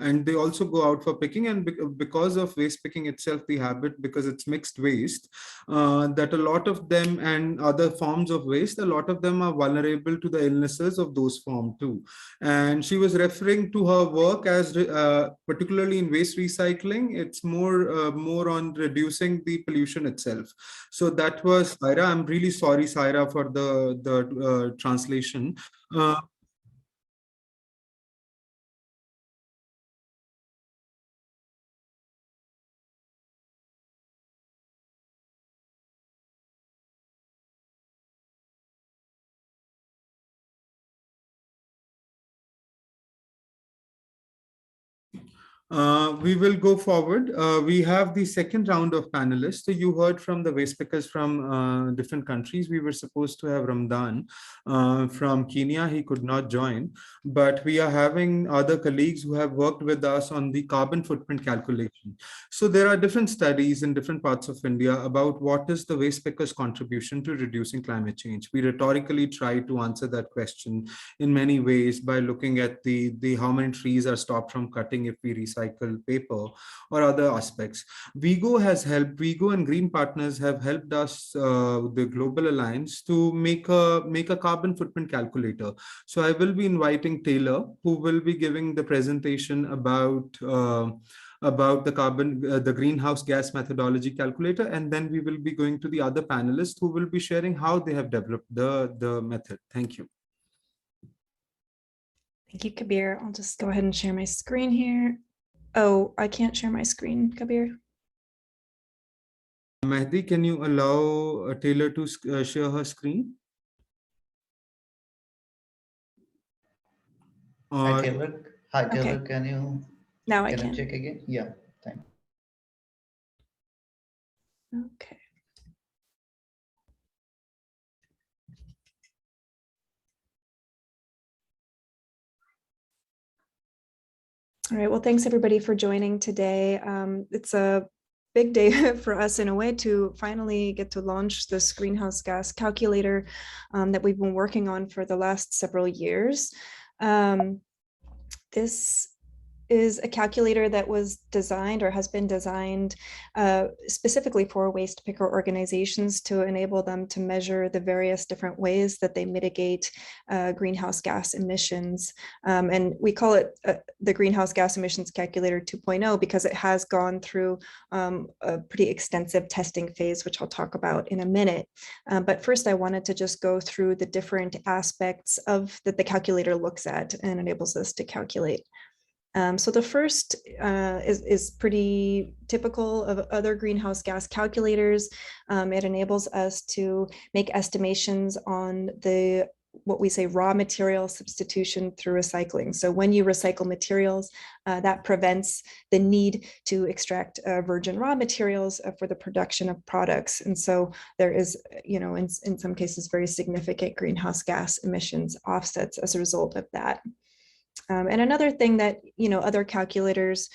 and they also go out for picking, and because of waste picking itself, the habit, because it's mixed waste, that a lot of them and other forms of waste, a lot of them are vulnerable to the illnesses of those forms too. And she was referring to her work as particularly in waste recycling, it's more on reducing the pollution itself. So that was Shyra. I'm really sorry, Shyra, for the translation. We will go forward. We have the second round of panelists. So you heard from the waste pickers from different countries. We were supposed to have Ramadhan from Kenya. He could not join, but we are having other colleagues who have worked with us on the carbon footprint calculation. So there are different studies in different parts of India about what is the waste pickers' contribution to reducing climate change. We rhetorically try to answer that question in many ways by looking at the how many trees are stopped from cutting if we recycle paper or other aspects. WIEGO has helped, WIEGO and GreenPartners have helped us, the Global Alliance, to make a carbon footprint calculator. So I will be inviting Taylor, who will be giving the presentation about the greenhouse gas methodology calculator, and then we will be going to the other panelists who will be sharing how they have developed the method. Thank you. Thank you, Kabir. I'll just go ahead and share my screen here. Oh, I can't share my screen, Kabir. Mehdi, can you allow Taylor to share her screen? Hi, Taylor. Hi, Taylor. Okay. Can you check again? Yeah, thanks. Okay. All right, well, thanks everybody for joining today. It's a big day for us in a way to finally get to launch this greenhouse gas calculator that we've been working on for the last several years. This is a calculator that was designed or has been designed specifically for waste picker organizations to enable them to measure the various different ways that they mitigate greenhouse gas emissions. And we call it the Greenhouse Gas Emissions Calculator 2.0 because it has gone through a pretty extensive testing phase, which I'll talk about in a minute. But first, I wanted to just go through the different aspects of that the calculator looks at and enables us to calculate. So the first is pretty typical of other greenhouse gas calculators. It enables us to make estimations on what we say raw material substitution through recycling. So when you recycle materials, that prevents the need to extract virgin raw materials for the production of products. And so there is, in some cases, very significant greenhouse gas emissions offsets as a result of that. And another thing that, other calculators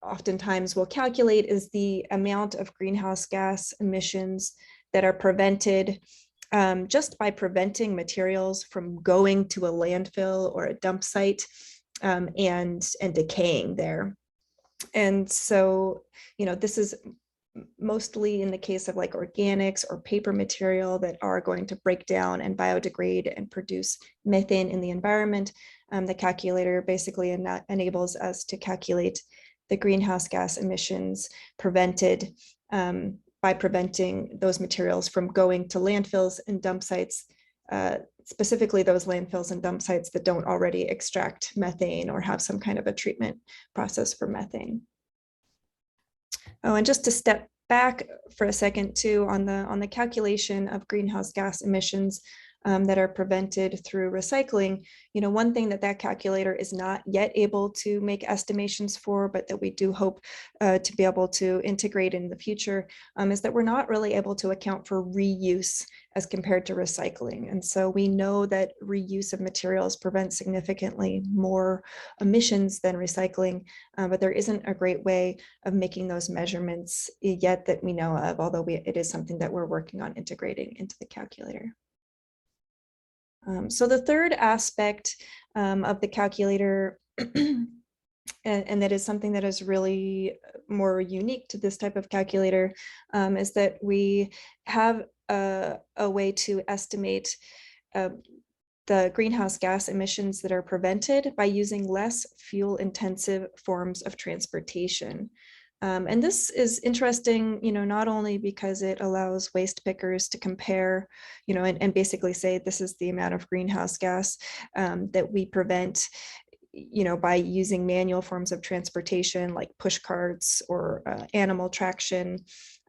oftentimes will calculate is the amount of greenhouse gas emissions that are prevented just by preventing materials from going to a landfill or a dump site and decaying there. And so, this is mostly in the case of like organics or paper material that are going to break down and biodegrade and produce methane in the environment. The calculator basically enables us to calculate the greenhouse gas emissions prevented by preventing those materials from going to landfills and dump sites, specifically those landfills and dump sites that don't already extract methane or have some kind of a treatment process for methane. Oh, and just to step back for a second too on the calculation of greenhouse gas emissions that are prevented through recycling, one thing that calculator is not yet able to make estimations for, but that we do hope to be able to integrate in the future is that we're not really able to account for reuse as compared to recycling. And so we know that reuse of materials prevents significantly more emissions than recycling, but there isn't a great way of making those measurements yet that we know of, although it is something that we're working on integrating into the calculator. So the third aspect of the calculator, and that is something that is really more unique to this type of calculator, is that we have a way to estimate the greenhouse gas emissions that are prevented by using less fuel-intensive forms of transportation. And this is interesting, not only because it allows waste pickers to compare, and basically say this is the amount of greenhouse gas that we prevent, by using manual forms of transportation like push carts or animal traction.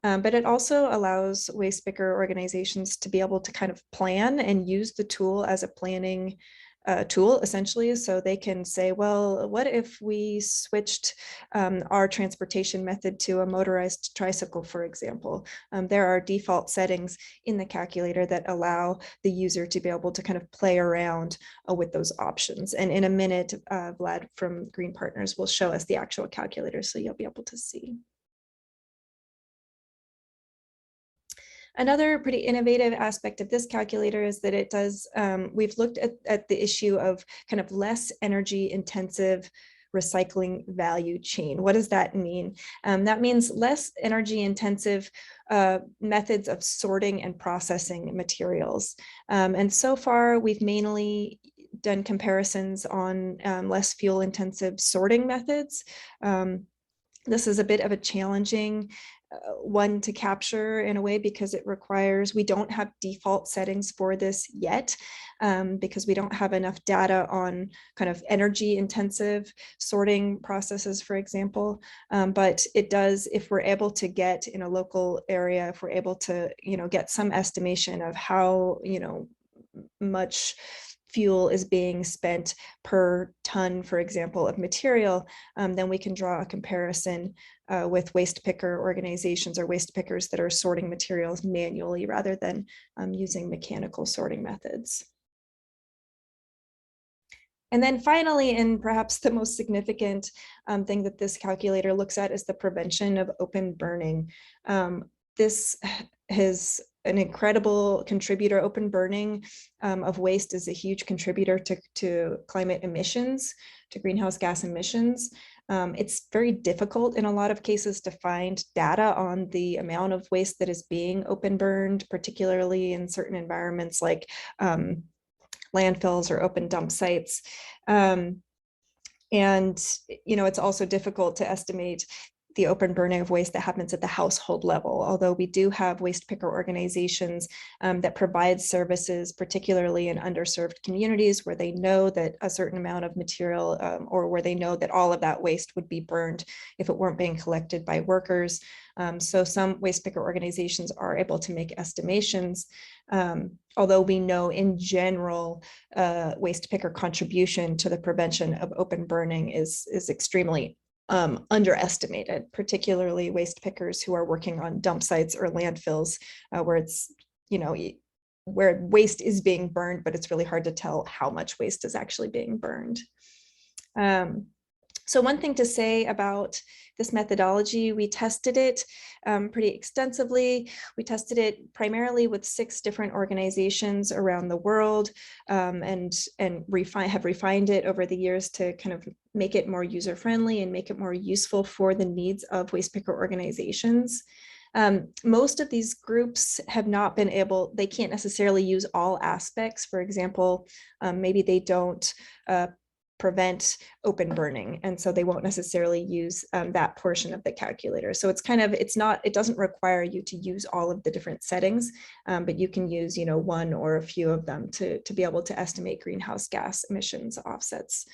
But it also allows waste picker organizations to be able to kind of plan and use the tool as a planning tool essentially, so they can say, well, what if we switched our transportation method to a motorized tricycle, for example. There are default settings in the calculator that allow the user to be able to kind of play around with those options. And in a minute, Vlad from GreenPartners will show us the actual calculator, so you'll be able to see. Another pretty innovative aspect of this calculator is that it does, we've looked at the issue of kind of less energy intensive recycling value chain. What does that mean? That means less energy intensive methods of sorting and processing materials. And so far, we've mainly done comparisons on less fuel intensive sorting methods. This is a bit of a challenging one to capture in a way because it requires, we don't have default settings for this yet because we don't have enough data on kind of energy intensive sorting processes, for example. But it does, if we're able to get in a local area, if we're able to, get some estimation of how, much fuel is being spent per ton, for example, of material, then we can draw a comparison with waste picker organizations or waste pickers that are sorting materials manually rather than using mechanical sorting methods. And then finally, and perhaps the most significant thing that this calculator looks at is the prevention of open burning. This has an incredible contributor. Open burning of waste is a huge contributor to climate emissions, to greenhouse gas emissions. It's very difficult in a lot of cases to find data on the amount of waste that is being open burned, particularly in certain environments like landfills or open dump sites. And, it's also difficult to estimate the open burning of waste that happens at the household level, although we do have waste picker organizations that provide services, particularly in underserved communities where they know that a certain amount of material or where they know that all of that waste would be burned if it weren't being collected by workers. So some waste picker organizations are able to make estimations, although we know in general, waste picker contribution to the prevention of open burning is extremely underestimated, particularly waste pickers who are working on dump sites or landfills where it's, where waste is being burned, but it's really hard to tell how much waste is actually being burned. So one thing to say about this methodology, we tested it pretty extensively. We tested it primarily with 6 different organizations around the world and have refined it over the years to kind of make it more user-friendly and make it more useful for the needs of waste picker organizations. Most of these groups have not been able, they can't necessarily use all aspects. For example, maybe they don't prevent open burning, and so they won't necessarily use that portion of the calculator. So it's kind of, it doesn't require you to use all of the different settings, but you can use one or a few of them to be able to estimate greenhouse gas emissions offsets.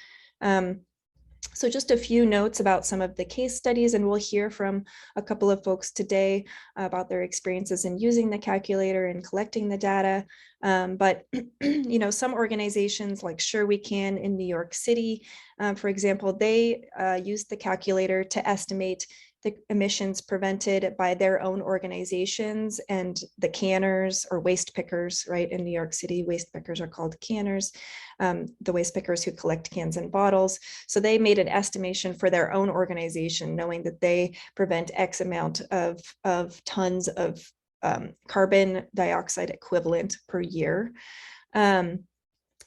So just a few notes about some of the case studies, and we'll hear from a couple of folks today about their experiences in using the calculator and collecting the data. But some organizations like Sure We Can in New York City, for example, they used the calculator to estimate the emissions prevented by their own organizations and the canners or waste pickers, right? In New York City, waste pickers are called canners, the waste pickers who collect cans and bottles. So they made an estimation for their own organization, knowing that they prevent X amount of tons of carbon dioxide equivalent per year.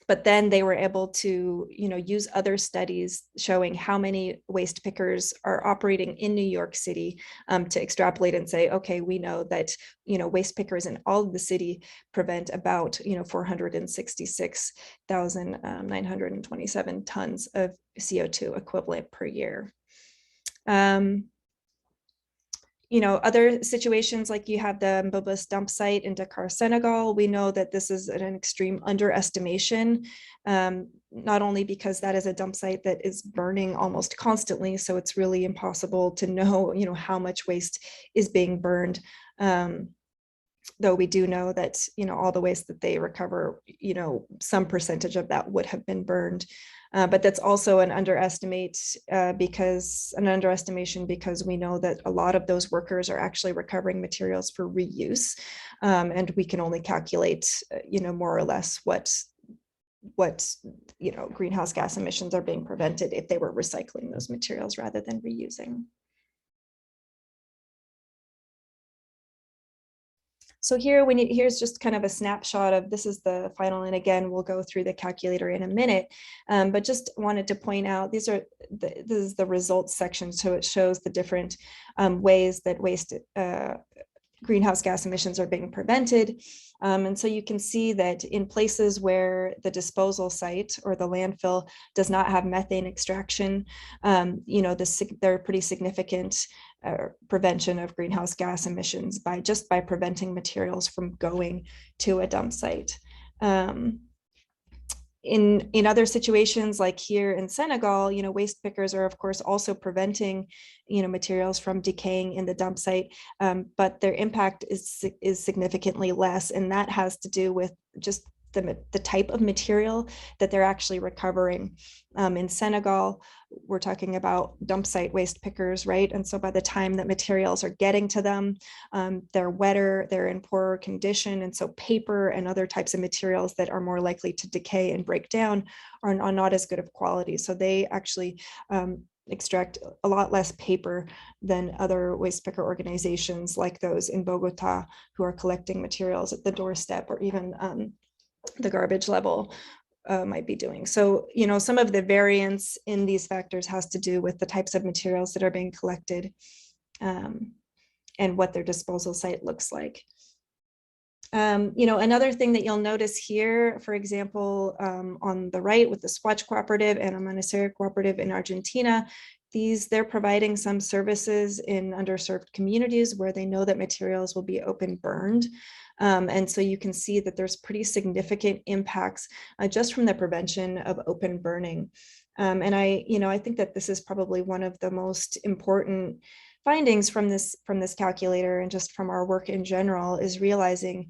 But then they were able to, use other studies showing how many waste pickers are operating in New York City to extrapolate and say, okay, we know that, waste pickers in all of the city prevent about, 466,927 tons of CO2 equivalent per year. Other situations like you have the Mbobas dump site in Dakar, Senegal, we know that this is an extreme underestimation, not only because that is a dump site that is burning almost constantly, so it's really impossible to know, how much waste is being burned. though we do know that, all the waste that they recover, some percentage of that would have been burned. But that's also an underestimation because we know that a lot of those workers are actually recovering materials for reuse. And we can only calculate, more or less what greenhouse gas emissions are being prevented if they were recycling those materials rather than reusing. So here's just kind of a snapshot of, this is the final, and again, we'll go through the calculator in a minute, but just wanted to point out, this is the results section. So it shows the different ways that greenhouse gas emissions are being prevented. And so you can see that in places where the disposal site or the landfill does not have methane extraction, there are pretty significant prevention of greenhouse gas emissions by preventing materials from going to a dump site. In other situations, like here in Senegal, waste pickers are of course also preventing, materials from decaying in the dump site, but their impact is significantly less, and that has to do with just the type of material that they're actually recovering. In Senegal, we're talking about dump site waste pickers, right? And so by the time that materials are getting to them, they're wetter, they're in poorer condition. And so paper and other types of materials that are more likely to decay and break down are not as good of quality. So they actually extract a lot less paper than other waste picker organizations like those in Bogota, who are collecting materials at the doorstep or even the garbage level might be doing. So, some of the variance in these factors has to do with the types of materials that are being collected and what their disposal site looks like. Another thing that you'll notice here, for example, on the right with the Swatch Cooperative and Amanecer Cooperative in Argentina, they're providing some services in underserved communities where they know that materials will be open burned. And so you can see that there's pretty significant impacts just from the prevention of open burning. And I think that this is probably one of the most important findings from this calculator, and just from our work in general, is realizing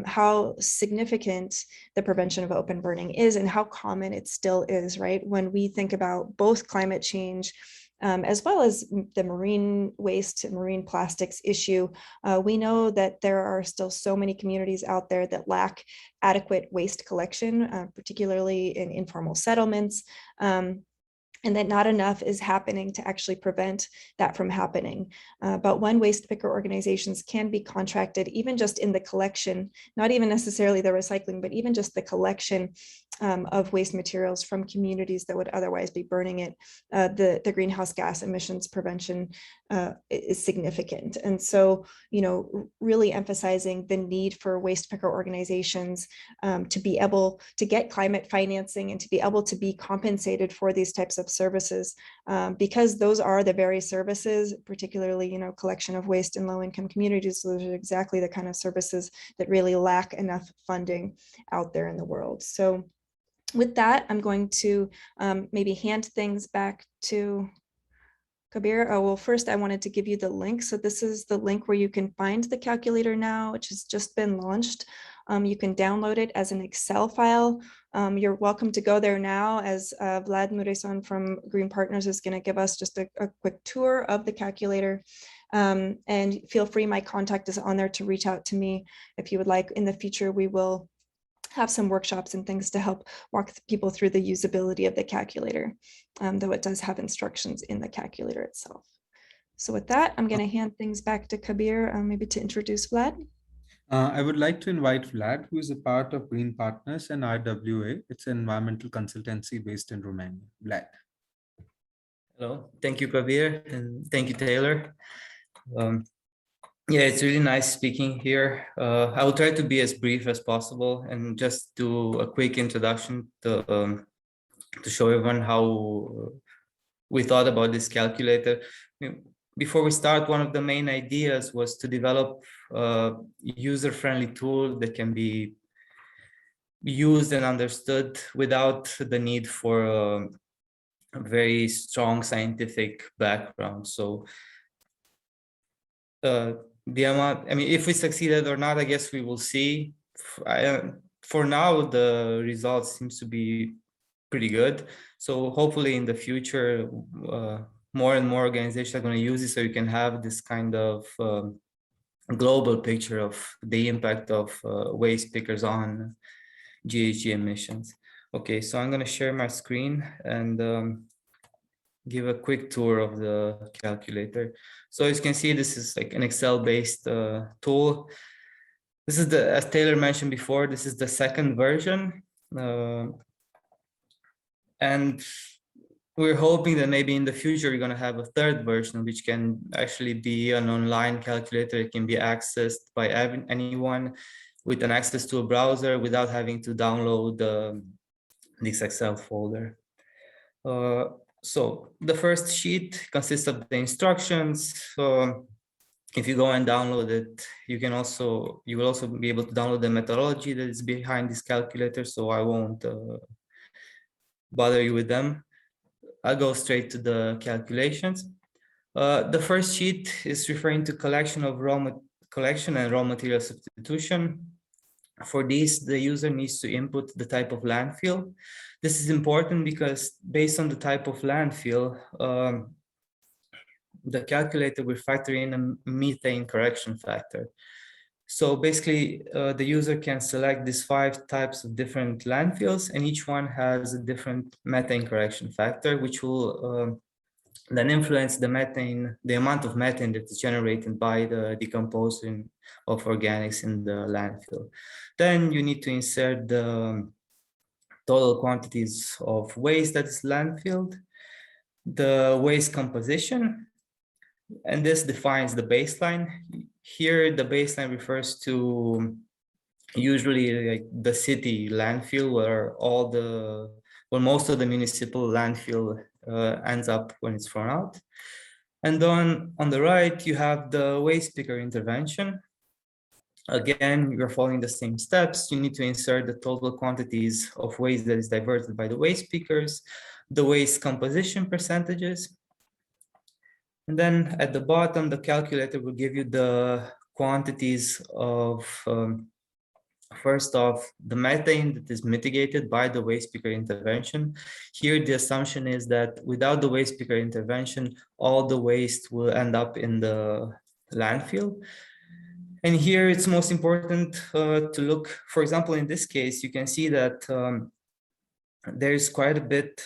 how significant the prevention of open burning is and how common it still is, right? When we think about both climate change as well as the marine waste and marine plastics issue, we know that there are still so many communities out there that lack adequate waste collection, particularly in informal settlements. And that not enough is happening to actually prevent that from happening. But when waste picker organizations can be contracted, even just in the collection, not even necessarily the recycling, but even just the collection of waste materials from communities that would otherwise be burning it, the greenhouse gas emissions prevention is significant. And so, really emphasizing the need for waste picker organizations to be able to get climate financing and to be able to be compensated for these types of services, because those are the very services, particularly, collection of waste in low-income communities. So those are exactly the kind of services that really lack enough funding out there in the world. So with that, I'm going to maybe hand things back to Kabir. Oh, well, first I wanted to give you the link. So this is the link where you can find the calculator now, which has just been launched. You can download it as an Excel file. You're welcome to go there now, as Vlad Muresan from GreenPartners is going to give us just a quick tour of the calculator. And feel free, my contact is on there to reach out to me if you would like. In the future, we will have some workshops and things to help walk people through the usability of the calculator, though it does have instructions in the calculator itself. So with that, I'm going to hand things back to Kabir, maybe to introduce Vlad. I would like to invite Vlad, who is a part of GreenPartners and RWA. It's an environmental consultancy based in Romania. Vlad. Hello, thank you, Kabir, and thank you, Taylor. Yeah, it's really nice speaking here. I will try to be as brief as possible and just do a quick introduction to show everyone how we thought about this calculator. Before we start, one of the main ideas was to develop a user-friendly tool that can be used and understood without the need for a very strong scientific background. So the amount, I mean, if we succeeded or not, I guess we will see. For now, the results seems to be pretty good. So hopefully in the future, more and more organizations are going to use it, so you can have this kind of global picture of the impact of waste pickers on GHG emissions. Okay, so I'm going to share my screen and give a quick tour of the calculator. So as you can see, this is like an Excel-based tool. This is the, as Taylor mentioned before, this is the second version. And we're hoping that maybe in the future, we're going to have a third version, which can actually be an online calculator. It can be accessed by anyone with an access to a browser without having to download this Excel folder. So the first sheet consists of the instructions. If you go and download it, you will also be able to download the methodology that is behind this calculator. So I won't bother you with them. I'll go straight to the calculations. The first sheet is referring to collection and raw material substitution. For this, the user needs to input the type of landfill. This is important because based on the type of landfill, the calculator will factor in a methane correction factor. So basically, the user can select these 5 types of different landfills, and each one has a different methane correction factor, which will then influence the amount of methane that is generated by the decomposing of organics in the landfill. Then you need to insert the total quantities of waste that is landfilled, the waste composition, and this defines the baseline. Here, the baseline refers to usually like the city landfill, where most of the municipal landfill ends up when it's thrown out. And then on the right, you have the waste picker intervention. Again, you're following the same steps. You need to insert the total quantities of waste that is diverted by the waste pickers, the waste composition percentages. And then at the bottom, the calculator will give you the quantities of, first off, the methane that is mitigated by the waste picker intervention. Here, the assumption is that without the waste picker intervention, all the waste will end up in the landfill. And here, it's most important to look, for example, in this case, you can see that there's quite a bit,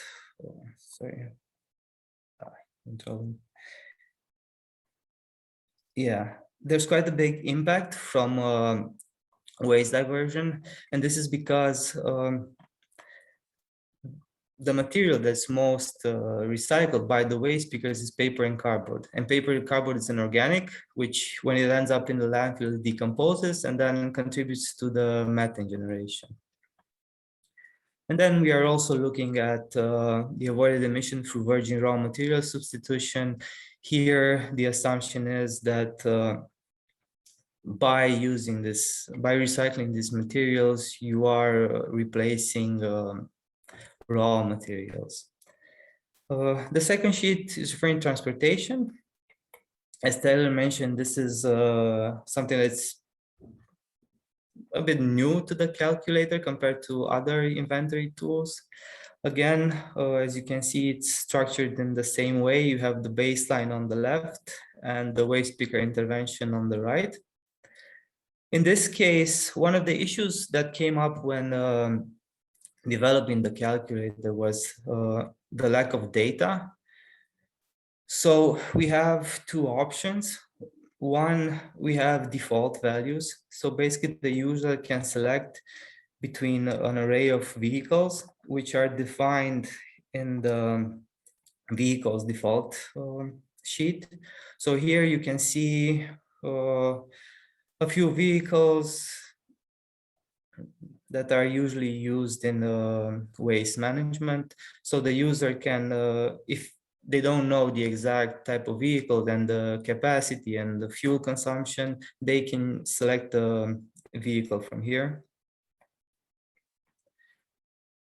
yeah, there's quite a big impact from waste diversion. And this is because the material that's most recycled by the waste pickers is paper and cardboard. And paper and cardboard is an organic, which when it ends up in the landfill, it decomposes and then contributes to the methane generation. And then we are also looking at the avoided emission through virgin raw material substitution. Here, the assumption is that by recycling these materials, you are replacing raw materials. The second sheet is referring to transportation. As Taylor mentioned, this is something that's a bit new to the calculator compared to other inventory tools. Again, as you can see, it's structured in the same way. You have the baseline on the left and the waste picker intervention on the right. In this case, one of the issues that came up when developing the calculator was the lack of data. So we have 2 options. One, we have default values. So basically the user can select between an array of vehicles, which are defined in the vehicles default sheet. So here you can see a few vehicles that are usually used in waste management. So the user can, if they don't know the exact type of vehicle and the capacity and the fuel consumption, they can select the vehicle from here.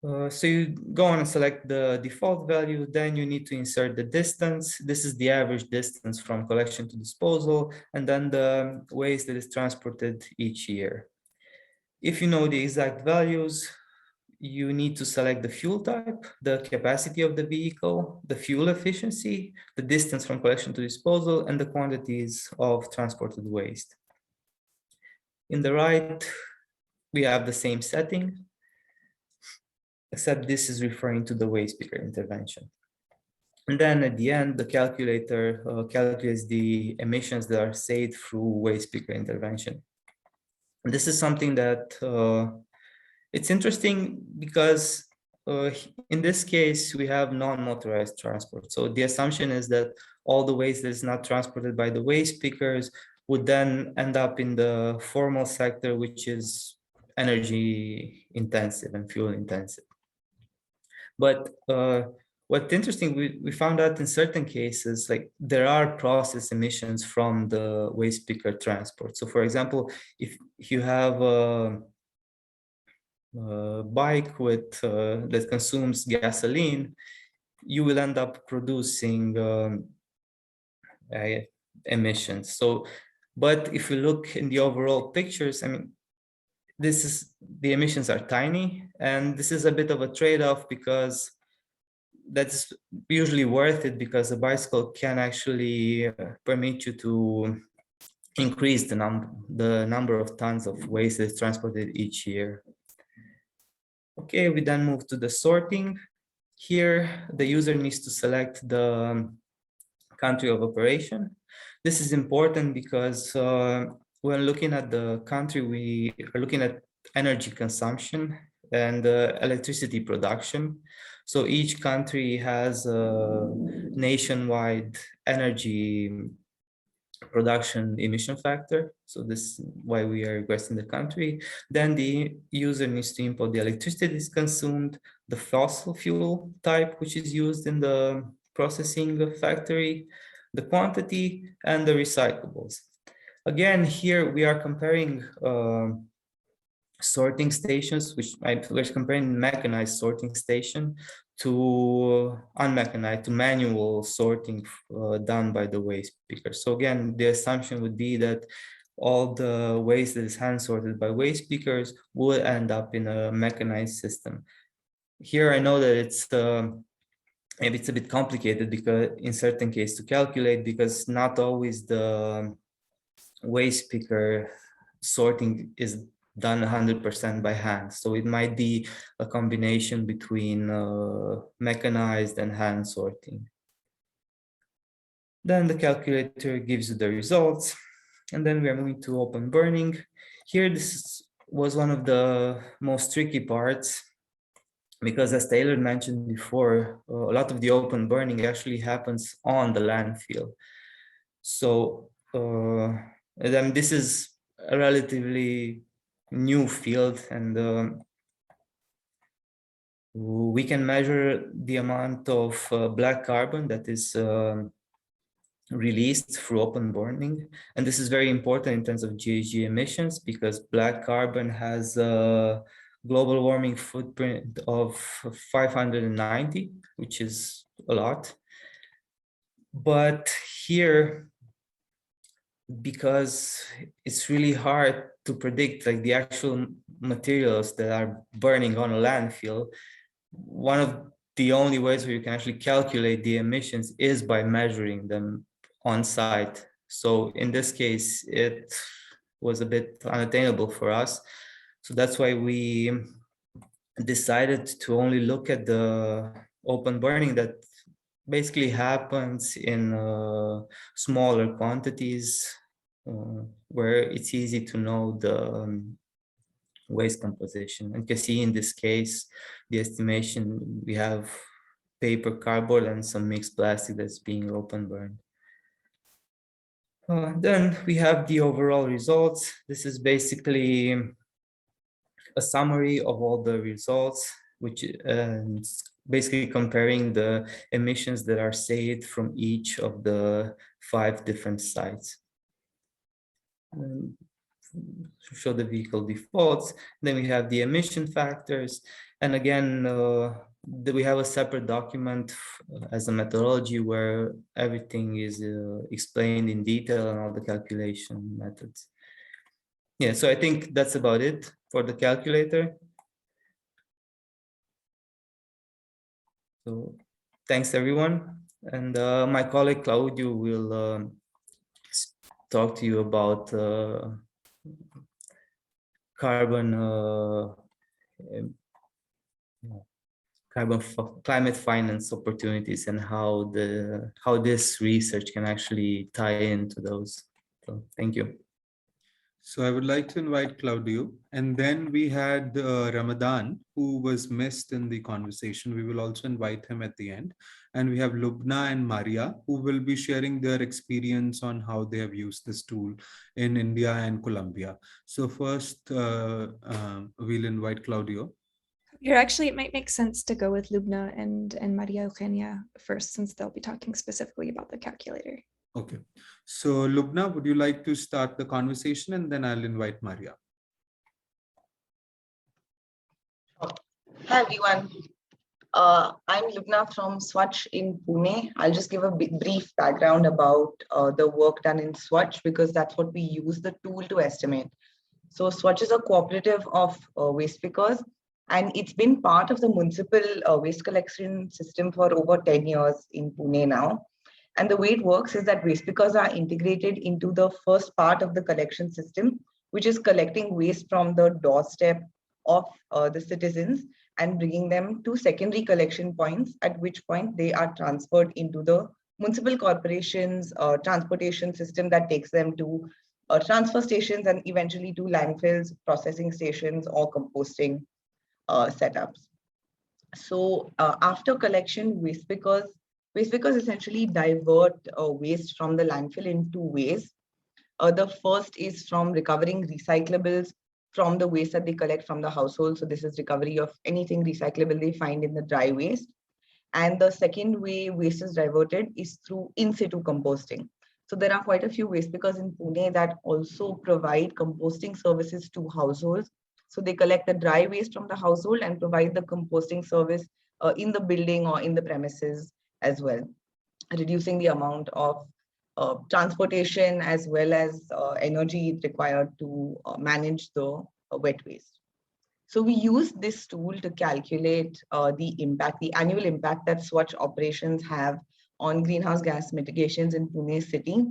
So you go on and select the default value, then you need to insert the distance. This is the average distance from collection to disposal, and then the waste that is transported each year. If you know the exact values, you need to select the fuel type, the capacity of the vehicle, the fuel efficiency, the distance from collection to disposal, and the quantities of transported waste. In the right, we have the same setting, except this is referring to the waste picker intervention. And then at the end, the calculator calculates the emissions that are saved through waste picker intervention. And this is something that it's interesting because in this case, we have non-motorized transport. So the assumption is that all the waste that is not transported by the waste pickers would then end up in the formal sector, which is energy intensive and fuel intensive. But what's interesting, we found out in certain cases, like there are process emissions from the waste picker transport. So for example, if you have a bike with that consumes gasoline, you will end up producing emissions. So, but if you look in the overall pictures, I mean, the emissions are tiny, and this is a bit of a trade-off because that's usually worth it, because a bicycle can actually permit you to increase the number of tons of waste that's transported each year. Okay, we then move to the sorting. Here, the user needs to select the country of operation. This is important because when looking at the country, we are looking at energy consumption and electricity production. So each country has a nationwide energy production emission factor. So this is why we are requesting the country. Then the user needs to input the electricity that is consumed, the fossil fuel type, which is used in the processing factory, the quantity, and the recyclables. Again, here we are comparing sorting stations, we're comparing mechanized sorting station to unmechanized, to manual sorting done by the waste picker. So again, the assumption would be that all the waste that is hand sorted by waste pickers will end up in a mechanized system. Here I know that it's maybe it's a bit complicated because in certain cases to calculate, because not always the waste picker sorting is done 100% by hand. So it might be a combination between mechanized and hand sorting. Then the calculator gives you the results. And then we are moving to open burning. Here, this was one of the most tricky parts, because as Taylor mentioned before, a lot of the open burning actually happens on the landfill. So then this is a relatively new field, and we can measure the amount of black carbon that is released through open burning. And this is very important in terms of GHG emissions, because black carbon has a global warming footprint of 590, which is a lot. But here, because it's really hard to predict like the actual materials that are burning on a landfill, one of the only ways where you can actually calculate the emissions is by measuring them on site. So in this case, it was a bit unattainable for us. So that's why we decided to only look at the open burning that basically happens in smaller quantities, where it's easy to know the waste composition. And you can see in this case, the estimation, we have paper, cardboard, and some mixed plastic that's being open burned. Then we have the overall results. This is basically a summary of all the results, which basically comparing the emissions that are saved from each of the 5 different sites. To show the vehicle defaults. Then we have the emission factors. And again, we have a separate document as a methodology where everything is explained in detail and all the calculation methods. Yeah, so I think that's about it for the calculator. So thanks everyone. And my colleague Claudio will talk to you about climate finance opportunities and how this research can actually tie into those. So thank you. So I would like to invite Claudio, and then we had Ramadan, who was missed in the conversation. We will also invite him at the end. And we have Lubna and Maria, who will be sharing their experience on how they have used this tool in India and Colombia. So first, we'll invite Claudio. Here, actually, it might make sense to go with Lubna and Maria Eugenia first, since they'll be talking specifically about the calculator. Okay, so Lubna, would you like to start the conversation, and then I'll invite Maria. Hi everyone, I'm Lubna from Swatch in Pune. I'll just give a brief background about the work done in Swatch, because that's what we use the tool to estimate. So Swatch is a cooperative of waste pickers, and it's been part of the municipal waste collection system for over 10 years in Pune now. And the way it works is that waste pickers are integrated into the first part of the collection system, which is collecting waste from the doorstep of the citizens and bringing them to secondary collection points, at which point they are transferred into the municipal corporation's transportation system that takes them to transfer stations and eventually to landfills, processing stations, or composting setups. So after collection, waste pickers essentially divert waste from the landfill in two ways. The first is from recovering recyclables from the waste that they collect from the household. So this is recovery of anything recyclable they find in the dry waste. And the second way waste is diverted is through in situ composting. So there are quite a few waste pickers in Pune that also provide composting services to households. So they collect the dry waste from the household and provide the composting service in the building or in the premises as well, reducing the amount of transportation as well as energy required to manage the wet waste. So we use this tool to calculate the annual impact that Swatch operations have on greenhouse gas mitigations in Pune city.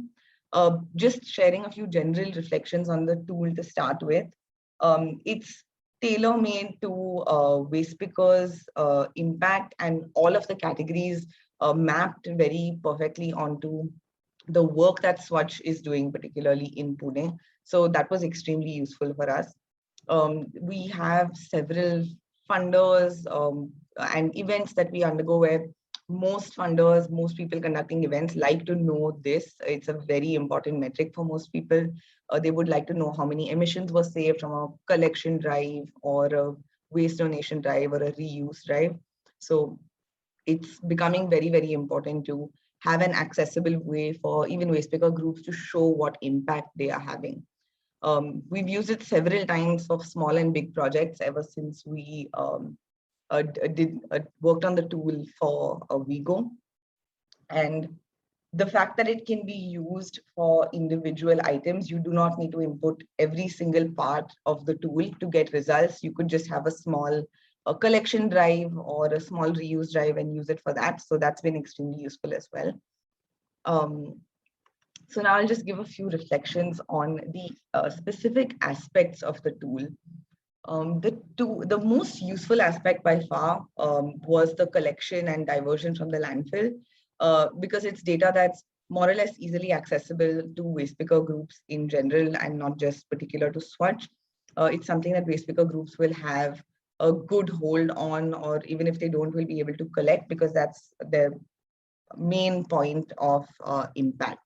Just sharing a few general reflections on the tool to start with. It's tailor-made to waste pickers' impact, and all of the categories mapped very perfectly onto the work that Swatch is doing, particularly in Pune. So that was extremely useful for us. We have several funders and events that we undergo where most funders, most people conducting events like to know this. It's a very important metric for most people. They would like to know how many emissions were saved from a collection drive or a waste donation drive or a reuse drive. So it's becoming very, very important to have an accessible way for even waste picker groups to show what impact they are having. We've used it several times for small and big projects ever since we worked on the tool for WIEGO. And the fact that it can be used for individual items, you do not need to input every single part of the tool to get results. You could just have a small collection drive or a small reuse drive and use it for that. So that's been extremely useful as well. So now I'll just give a few reflections on the specific aspects of the tool. The most useful aspect by far was the collection and diversion from the landfill, because it's data that's more or less easily accessible to waste picker groups in general and not just particular to Swatch. It's something that waste picker groups will have a good hold on, or even if they don't, will be able to collect, because that's their main point of impact.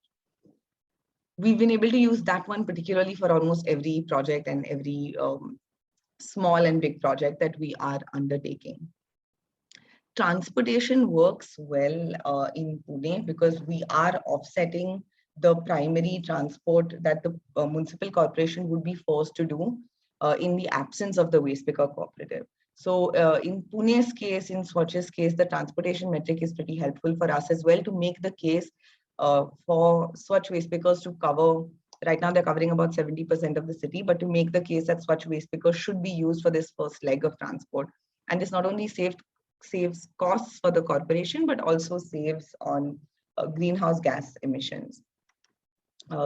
We've been able to use that one particularly for almost every project and every small and big project that we are undertaking. Transportation works well in Pune because we are offsetting the primary transport that the municipal corporation would be forced to do in the absence of the waste picker cooperative. So in Pune's case, in Swachh's case, the transportation metric is pretty helpful for us as well to make the case for Swachh waste pickers to cover. Right now, they're covering about 70% of the city, but to make the case that Swachh waste pickers should be used for this first leg of transport. And this not only saves costs for the corporation, but also saves on greenhouse gas emissions.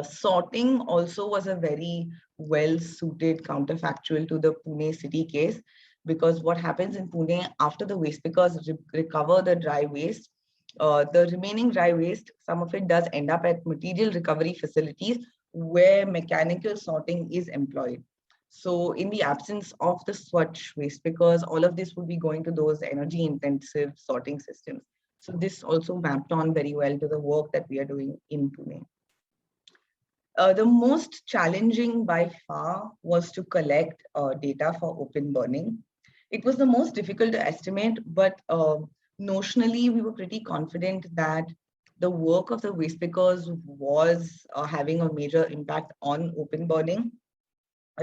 Sorting also was a very well-suited counterfactual to the Pune city case, because what happens in Pune after the waste pickers recover the dry waste, the remaining dry waste, some of it does end up at material recovery facilities where mechanical sorting is employed. So in the absence of the Swachh waste pickers, all of this would be going to those energy intensive sorting systems. So this also mapped on very well to the work that we are doing in Pune. The most challenging by far was to collect data for open burning. It was the most difficult to estimate, but notionally we were pretty confident that the work of the waste pickers was having a major impact on open burning,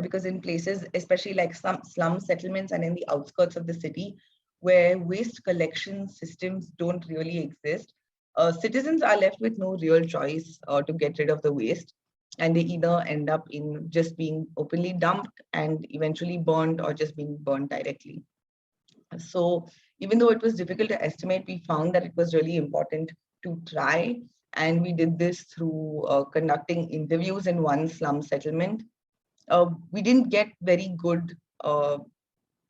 because in places, especially like some slum settlements and in the outskirts of the city, where waste collection systems don't really exist, citizens are left with no real choice to get rid of the waste. And they either end up in just being openly dumped and eventually burned, or just being burned directly. So even though it was difficult to estimate, we found that it was really important to try. And we did this through conducting interviews in one slum settlement. We didn't get very good,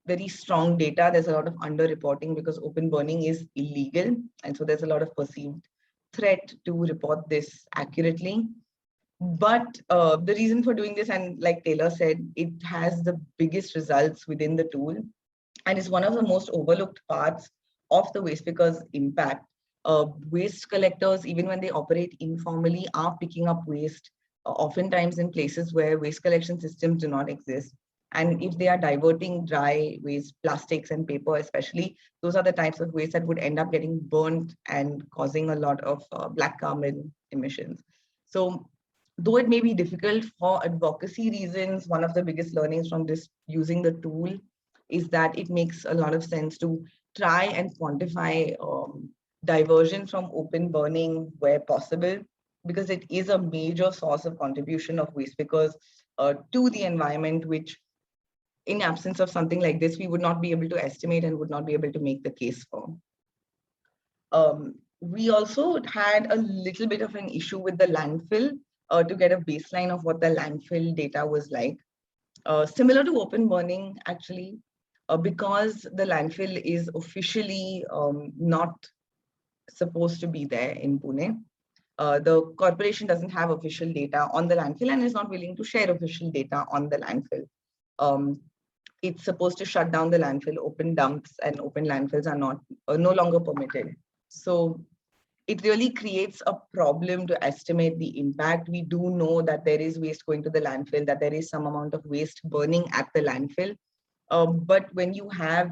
very strong data. There's a lot of underreporting because open burning is illegal. And so there's a lot of perceived threat to report this accurately. But the reason for doing this, and like Taylor said, it has the biggest results within the tool, and is one of the most overlooked parts of the waste pickers' impact. Waste collectors, even when they operate informally, are picking up waste, oftentimes in places where waste collection systems do not exist. And if they are diverting dry waste, plastics and paper especially, those are the types of waste that would end up getting burnt and causing a lot of black carbon emissions. So though it may be difficult for advocacy reasons, one of the biggest learnings from this using the tool is that it makes a lot of sense to try and quantify diversion from open burning where possible, because it is a major source of contribution of waste pickers to the environment, which in absence of something like this, we would not be able to estimate and would not be able to make the case for. We also had a little bit of an issue with the landfill to get a baseline of what the landfill data was like. Similar to open burning, actually, because the landfill is officially not supposed to be there in Pune. The corporation doesn't have official data on the landfill and is not willing to share official data on the landfill. It's supposed to shut down the landfill. Open dumps and open landfills are no longer permitted. So it really creates a problem to estimate the impact. We do know that there is waste going to the landfill, that there is some amount of waste burning at the landfill. But when you have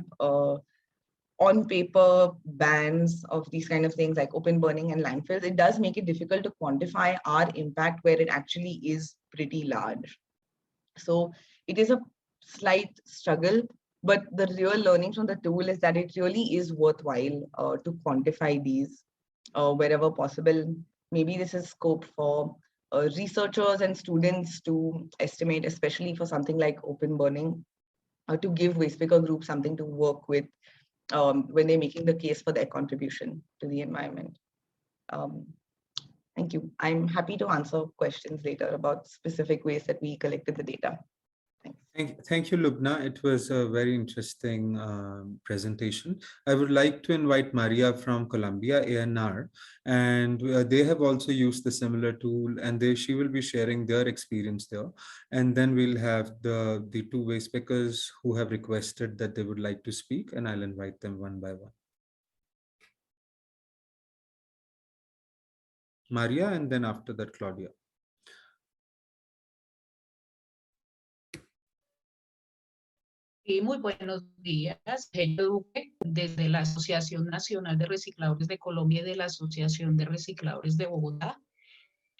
on paper bans of these kind of things like open burning and landfills, it does make it difficult to quantify our impact where it actually is pretty large. So it is a slight struggle, but the real learning from the tool is that it really is worthwhile to quantify these wherever possible. Maybe this is scope for researchers and students to estimate, especially for something like open burning, to give waste picker groups something to work with when they're making the case for their contribution to the environment. Thank you. I'm happy to answer questions later about specific ways that we collected the data. Thank you, Lubna. It was a very interesting presentation. I would like to invite Maria from Colombia, ANR, and they have also used the similar tool, and she will be sharing their experience there. And then we'll have the two waste pickers who have requested that they would like to speak, and I'll invite them one by one. Maria, and then after that, Claudia. Muy buenos días, desde la Asociación Nacional de Recicladores de Colombia y de la Asociación de Recicladores de Bogotá.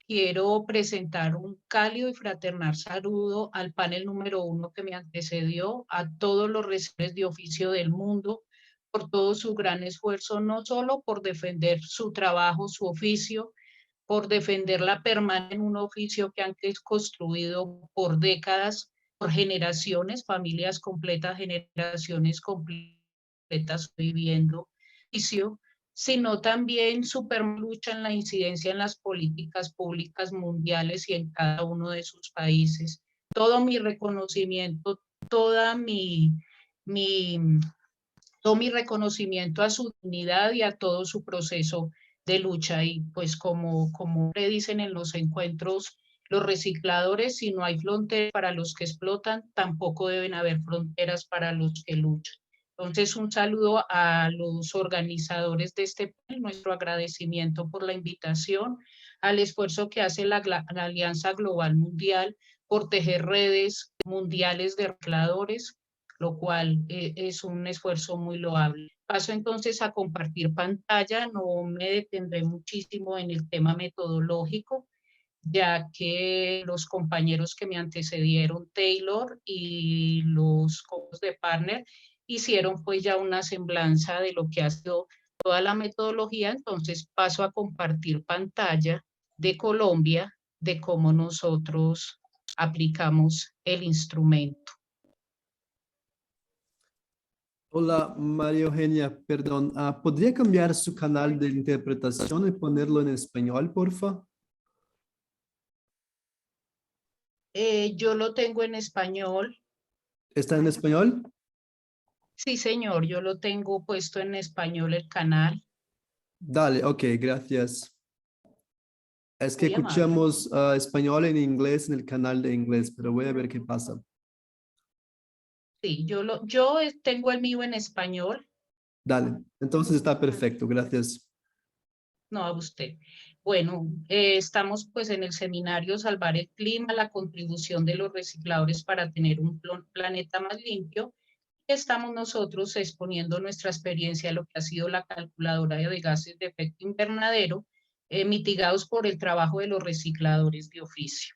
quiero presentar un cálido y fraternal saludo al panel número 1 que me antecedió, a todos los recicladores de oficio del mundo, por todo su gran esfuerzo, no solo por defender su trabajo, su oficio, por defender la permanencia en un oficio que han construido por décadas, por generaciones, familias completas, generaciones completas viviendo oficio, sino también su lucha en la incidencia en las políticas públicas mundiales y en cada uno de sus países. Todo mi reconocimiento, todo mi reconocimiento a su dignidad y a todo su proceso de lucha. Y pues como le dicen en los encuentros los recicladores, si no hay fronteras para los que explotan, tampoco deben haber fronteras para los que luchan. Entonces, un saludo a los organizadores de este panel, nuestro agradecimiento por la invitación, al esfuerzo que hace la Alianza Global Mundial por tejer redes mundiales de recicladores, lo cual es un esfuerzo muy loable. Paso entonces a compartir pantalla, no me detendré muchísimo en el tema metodológico, ya que los compañeros que me antecedieron, Taylor y los coaches de partner, hicieron pues ya una semblanza de lo que ha sido toda la metodología. Entonces paso a compartir pantalla de Colombia, de cómo nosotros aplicamos el instrumento. Hola, María Eugenia, perdón. ¿Podría cambiar su canal de interpretación y ponerlo en español, porfa? Yo lo tengo en español. ¿Está en español? Sí, señor, yo lo tengo puesto en español el canal. Dale, ok, gracias. Es que Muy amable. escuchamos español en inglés en el canal de inglés, pero voy a ver qué pasa. Sí, yo tengo el mío en español. Dale, entonces está perfecto, gracias. No, a usted. Bueno, estamos pues en el seminario Salvar el Clima, la contribución de los recicladores para tener un planeta más limpio. Estamos nosotros exponiendo nuestra experiencia, lo que ha sido la calculadora de gases de efecto invernadero, mitigados por el trabajo de los recicladores de oficio.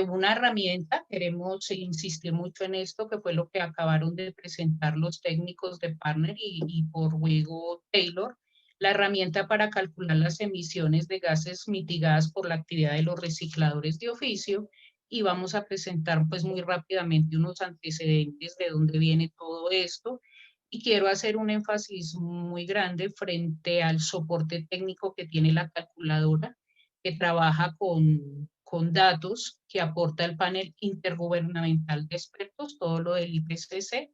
Una herramienta, queremos insistir mucho en esto, que fue lo que acabaron de presentar los técnicos de Partner y por WIEGO Taylor, la herramienta para calcular las emisiones de gases mitigadas por la actividad de los recicladores de oficio, y vamos a presentar pues muy rápidamente unos antecedentes de dónde viene todo esto, y quiero hacer un énfasis muy grande frente al soporte técnico que tiene la calculadora, que trabaja con datos que aporta el panel intergubernamental de expertos, todo lo del IPCC.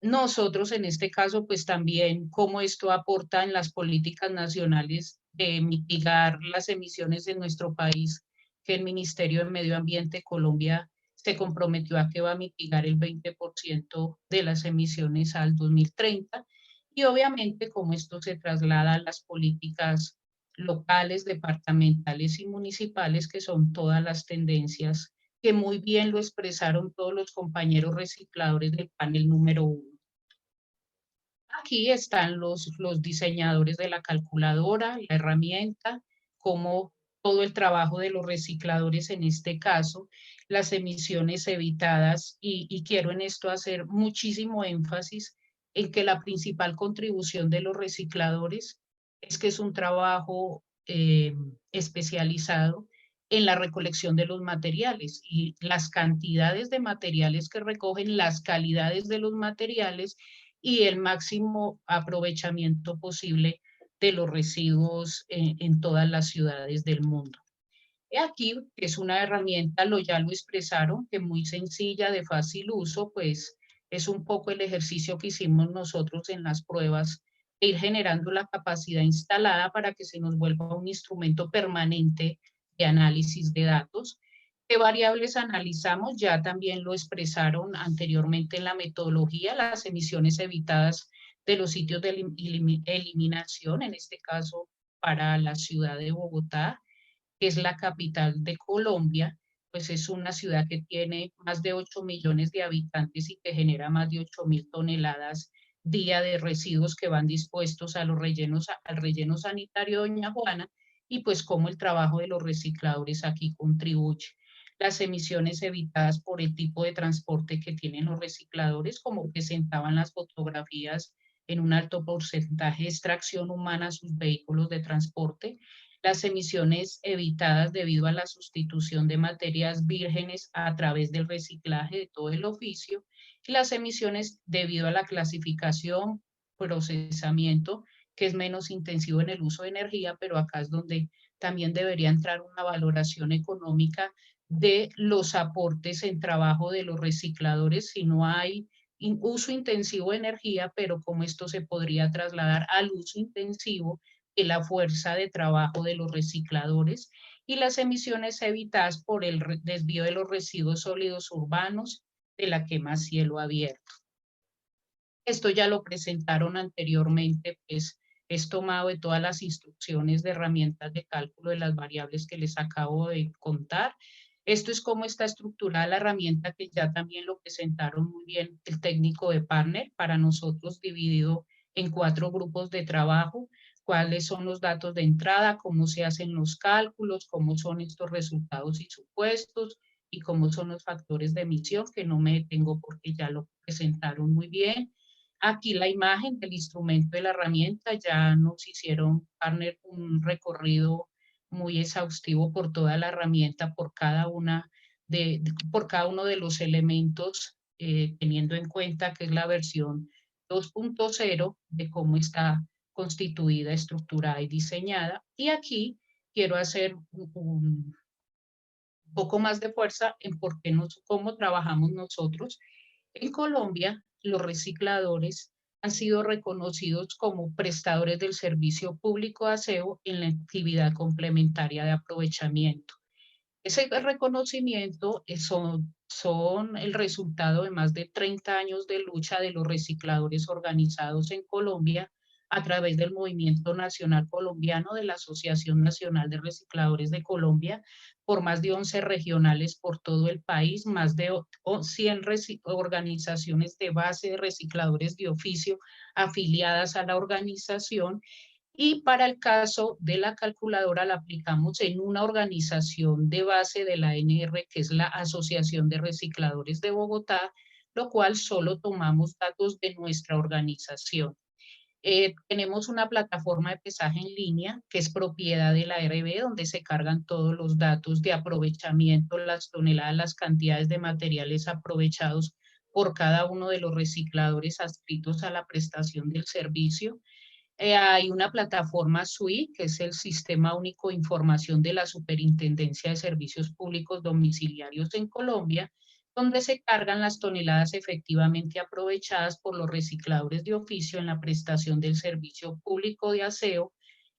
Nosotros en este caso, pues también cómo esto aporta en las políticas nacionales de mitigar las emisiones en nuestro país, que el Ministerio de Medio Ambiente Colombia se comprometió a que va a mitigar el 20% de las emisiones al 2030. Y obviamente cómo esto se traslada a las políticas locales, departamentales y municipales, que son todas las tendencias que muy bien lo expresaron todos los compañeros recicladores del panel número 1. Aquí están los diseñadores de la calculadora, la herramienta, como todo el trabajo de los recicladores en este caso, las emisiones evitadas, y quiero en esto hacer muchísimo énfasis en que la principal contribución de los recicladores es que es un trabajo especializado en la recolección de los materiales, y las cantidades de materiales que recogen, las calidades de los materiales y el máximo aprovechamiento posible de los residuos en todas las ciudades del mundo. Aquí es una herramienta, ya lo expresaron, que es muy sencilla, de fácil uso, pues es un poco el ejercicio que hicimos nosotros en las pruebas, de ir generando la capacidad instalada para que se nos vuelva un instrumento permanente de análisis de datos. ¿Qué variables analizamos? Ya también lo expresaron anteriormente en la metodología, las emisiones evitadas de los sitios de eliminación, en este caso para la ciudad de Bogotá, que es la capital de Colombia, pues es una ciudad que tiene más de 8 millones de habitantes y que genera más de 8.000 toneladas día de residuos que van dispuestos a los rellenos, al relleno sanitario Doña Juana, y pues cómo el trabajo de los recicladores aquí contribuye. Las emisiones evitadas por el tipo de transporte que tienen los recicladores, como presentaban las fotografías, en un alto porcentaje de extracción humana a sus vehículos de transporte, las emisiones evitadas debido a la sustitución de materias vírgenes a través del reciclaje de todo el oficio, y las emisiones debido a la clasificación, procesamiento, que es menos intensivo en el uso de energía, pero acá es donde también debería entrar una valoración económica de los aportes en trabajo de los recicladores, si no hay uso intensivo de energía, pero cómo esto se podría trasladar al uso intensivo de la fuerza de trabajo de los recicladores, y las emisiones evitadas por el desvío de los residuos sólidos urbanos de la quema a cielo abierto. Esto ya lo presentaron anteriormente, pues es tomado de todas las instrucciones de herramientas de cálculo de las variables que les acabo de contar. Esto es cómo está estructurada la herramienta, que ya también lo presentaron muy bien el técnico de partner, para nosotros dividido en 4 grupos de trabajo: cuáles son los datos de entrada, cómo se hacen los cálculos, cómo son estos resultados y supuestos, y cómo son los factores de emisión, que no me detengo porque ya lo presentaron muy bien. Aquí la imagen del instrumento de la herramienta, ya nos hicieron partner un recorrido muy exhaustivo por toda la herramienta, por cada uno de los elementos, teniendo en cuenta que es la versión 2.0 de cómo está constituida, estructurada y diseñada. Y aquí quiero hacer un poco más de fuerza en cómo trabajamos nosotros. En Colombia, los recicladores han sido reconocidos como prestadores del servicio público de aseo en la actividad complementaria de aprovechamiento. Ese reconocimiento son el resultado de más de 30 años de lucha de los recicladores organizados en Colombia a través del Movimiento Nacional Colombiano de la Asociación Nacional de Recicladores de Colombia, por más de 11 regionales por todo el país, más de 100 organizaciones de base de recicladores de oficio afiliadas a la organización. Y para el caso de la calculadora la aplicamos en una organización de base de la ANR, que es la Asociación de Recicladores de Bogotá, lo cual solo tomamos datos de nuestra organización. Tenemos una plataforma de pesaje en línea que es propiedad de la ARB, donde se cargan todos los datos de aprovechamiento, las toneladas, las cantidades de materiales aprovechados por cada uno de los recicladores adscritos a la prestación del servicio. Hay una plataforma SUI, que es el Sistema Único de Información de la Superintendencia de Servicios Públicos Domiciliarios en Colombia, donde se cargan las toneladas efectivamente aprovechadas por los recicladores de oficio en la prestación del servicio público de aseo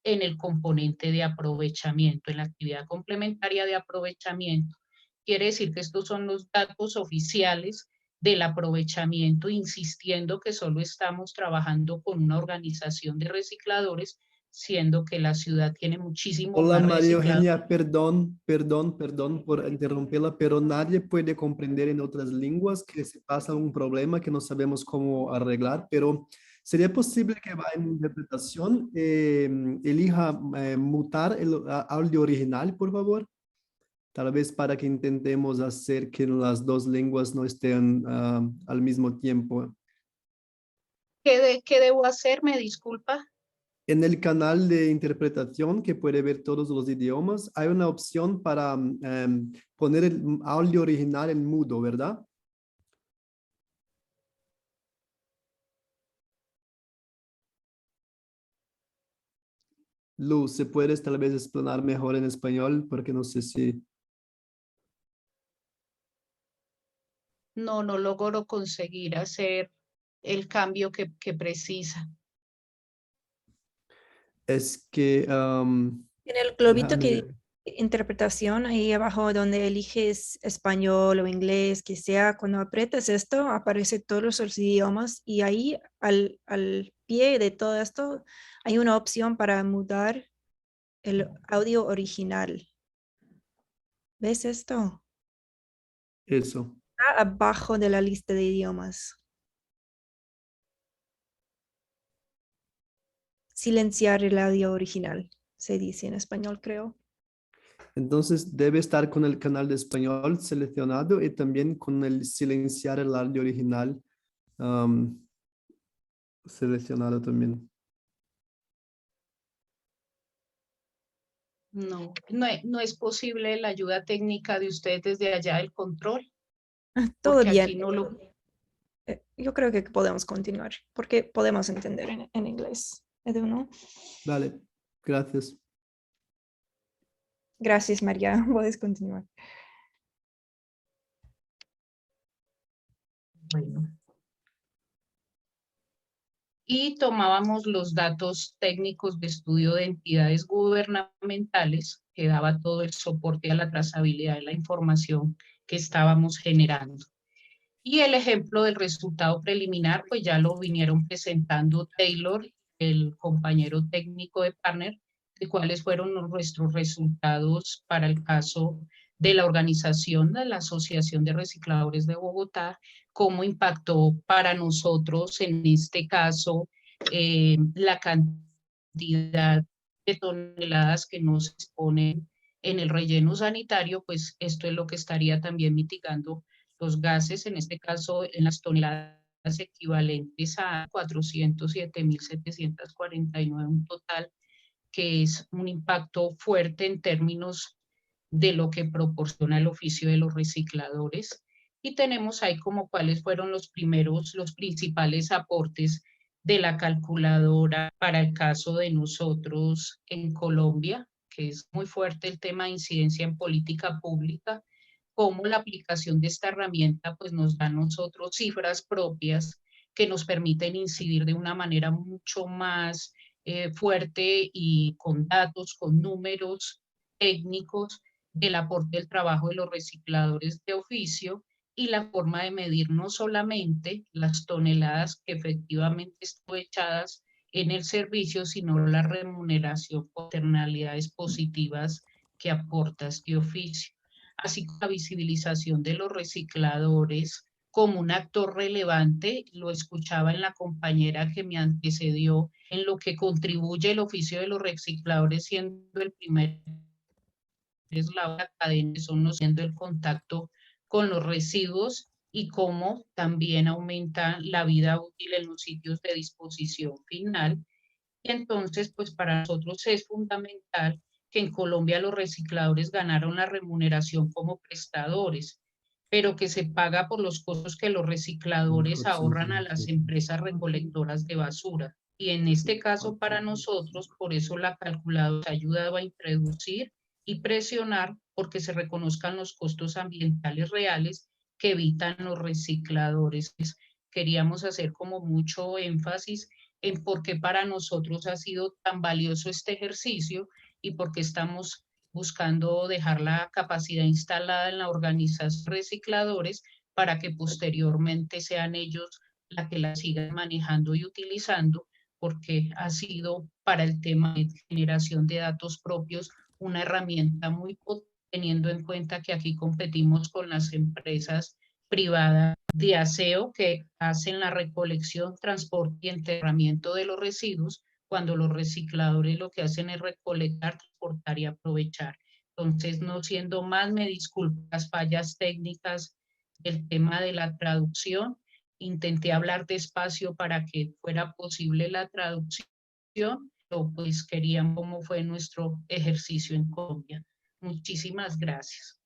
en el componente de aprovechamiento, en la actividad complementaria de aprovechamiento. Quiere decir que estos son los datos oficiales del aprovechamiento, insistiendo que solo estamos trabajando con una organización de recicladores, siendo que la ciudad tiene muchísimo Hola más María recicladores. Eugenia, perdón por interrumpirla, pero nadie puede comprender en otras lenguas que se pasa un problema que no sabemos cómo arreglar, pero ¿sería posible que vaya en interpretación, elija mutar el audio original, por favor? Tal vez para que intentemos hacer que las dos lenguas no estén al mismo tiempo. ¿Qué debo hacer? Me disculpa. En el canal de interpretación, que puede ver todos los idiomas, hay una opción para poner el audio original en mudo, ¿verdad? Luz, ¿se puedes tal vez explicar mejor en español? Porque no sé si... No logro conseguir hacer el cambio que precisa. Es que... En el globito déjame que ver. interpretación, ahí abajo donde eliges español o inglés, que sea, cuando aprietas esto, aparece todos los idiomas, y ahí al pie de todo esto hay una opción para mudar el audio original. ¿Ves esto? Eso. Está abajo de la lista de idiomas. Silenciar el audio original. se dice en español, creo. Entonces debe estar con el canal de español seleccionado y también con el silenciar el audio original seleccionado también. No es posible la ayuda técnica de ustedes desde allá del control. Todo Porque bien. aquí no lo... Yo creo que podemos continuar porque podemos entender en inglés. Edu, ¿no? Vale, gracias. Gracias, María. Puedes continuar. Bueno. Y tomábamos los datos técnicos de estudio de entidades gubernamentales que daba todo el soporte a la trazabilidad de la información que estábamos generando. Y el ejemplo del resultado preliminar, pues ya lo vinieron presentando Taylor, el compañero técnico de Partner, de cuáles fueron nuestros resultados para el caso de la organización de la Asociación de Recicladores de Bogotá, cómo impactó para nosotros en este caso la cantidad de toneladas que nos exponen en el relleno sanitario, pues esto es lo que estaría también mitigando los gases, en este caso en las toneladas equivalentes a 407.749, un total que es un impacto fuerte en términos de lo que proporciona el oficio de los recicladores. Y tenemos ahí como cuáles fueron los principales aportes de la calculadora para el caso de nosotros en Colombia, que es muy fuerte el tema de incidencia en política pública, cómo la aplicación de esta herramienta pues nos da a nosotros cifras propias que nos permiten incidir de una manera mucho más fuerte y con datos, con números técnicos del aporte del trabajo de los recicladores de oficio y la forma de medir no solamente las toneladas que efectivamente están echadas en el servicio, sino la remuneración por externalidades positivas que aporta este oficio, así como la visibilización de los recicladores como un actor relevante. Lo escuchaba en la compañera que me antecedió, en lo que contribuye el oficio de los recicladores siendo el primer eslabón de la cadena, son siendo el contacto con los residuos y cómo también aumenta la vida útil en los sitios de disposición final. Y entonces, pues para nosotros es fundamental que en Colombia los recicladores ganaron la remuneración como prestadores, pero que se paga por los costos que los recicladores ahorran a las empresas recolectoras de basura. Y en este caso para nosotros, por eso la calculadora ha ayudado a introducir y presionar porque se reconozcan los costos ambientales reales que evitan los recicladores. Queríamos hacer como mucho énfasis en por qué para nosotros ha sido tan valioso este ejercicio y por qué estamos buscando dejar la capacidad instalada en la organización de recicladores para que posteriormente sean ellos la que la sigan manejando y utilizando, porque ha sido para el tema de generación de datos propios una herramienta muy potente, teniendo en cuenta que aquí competimos con las empresas privadas de aseo que hacen la recolección, transporte y enterramiento de los residuos, cuando los recicladores lo que hacen es recolectar, transportar y aprovechar. Entonces, no siendo más, me disculpo las fallas técnicas del tema de la traducción. Intenté hablar despacio para que fuera posible la traducción, pero pues querían cómo fue nuestro ejercicio en Colombia. Muchísimas gracias.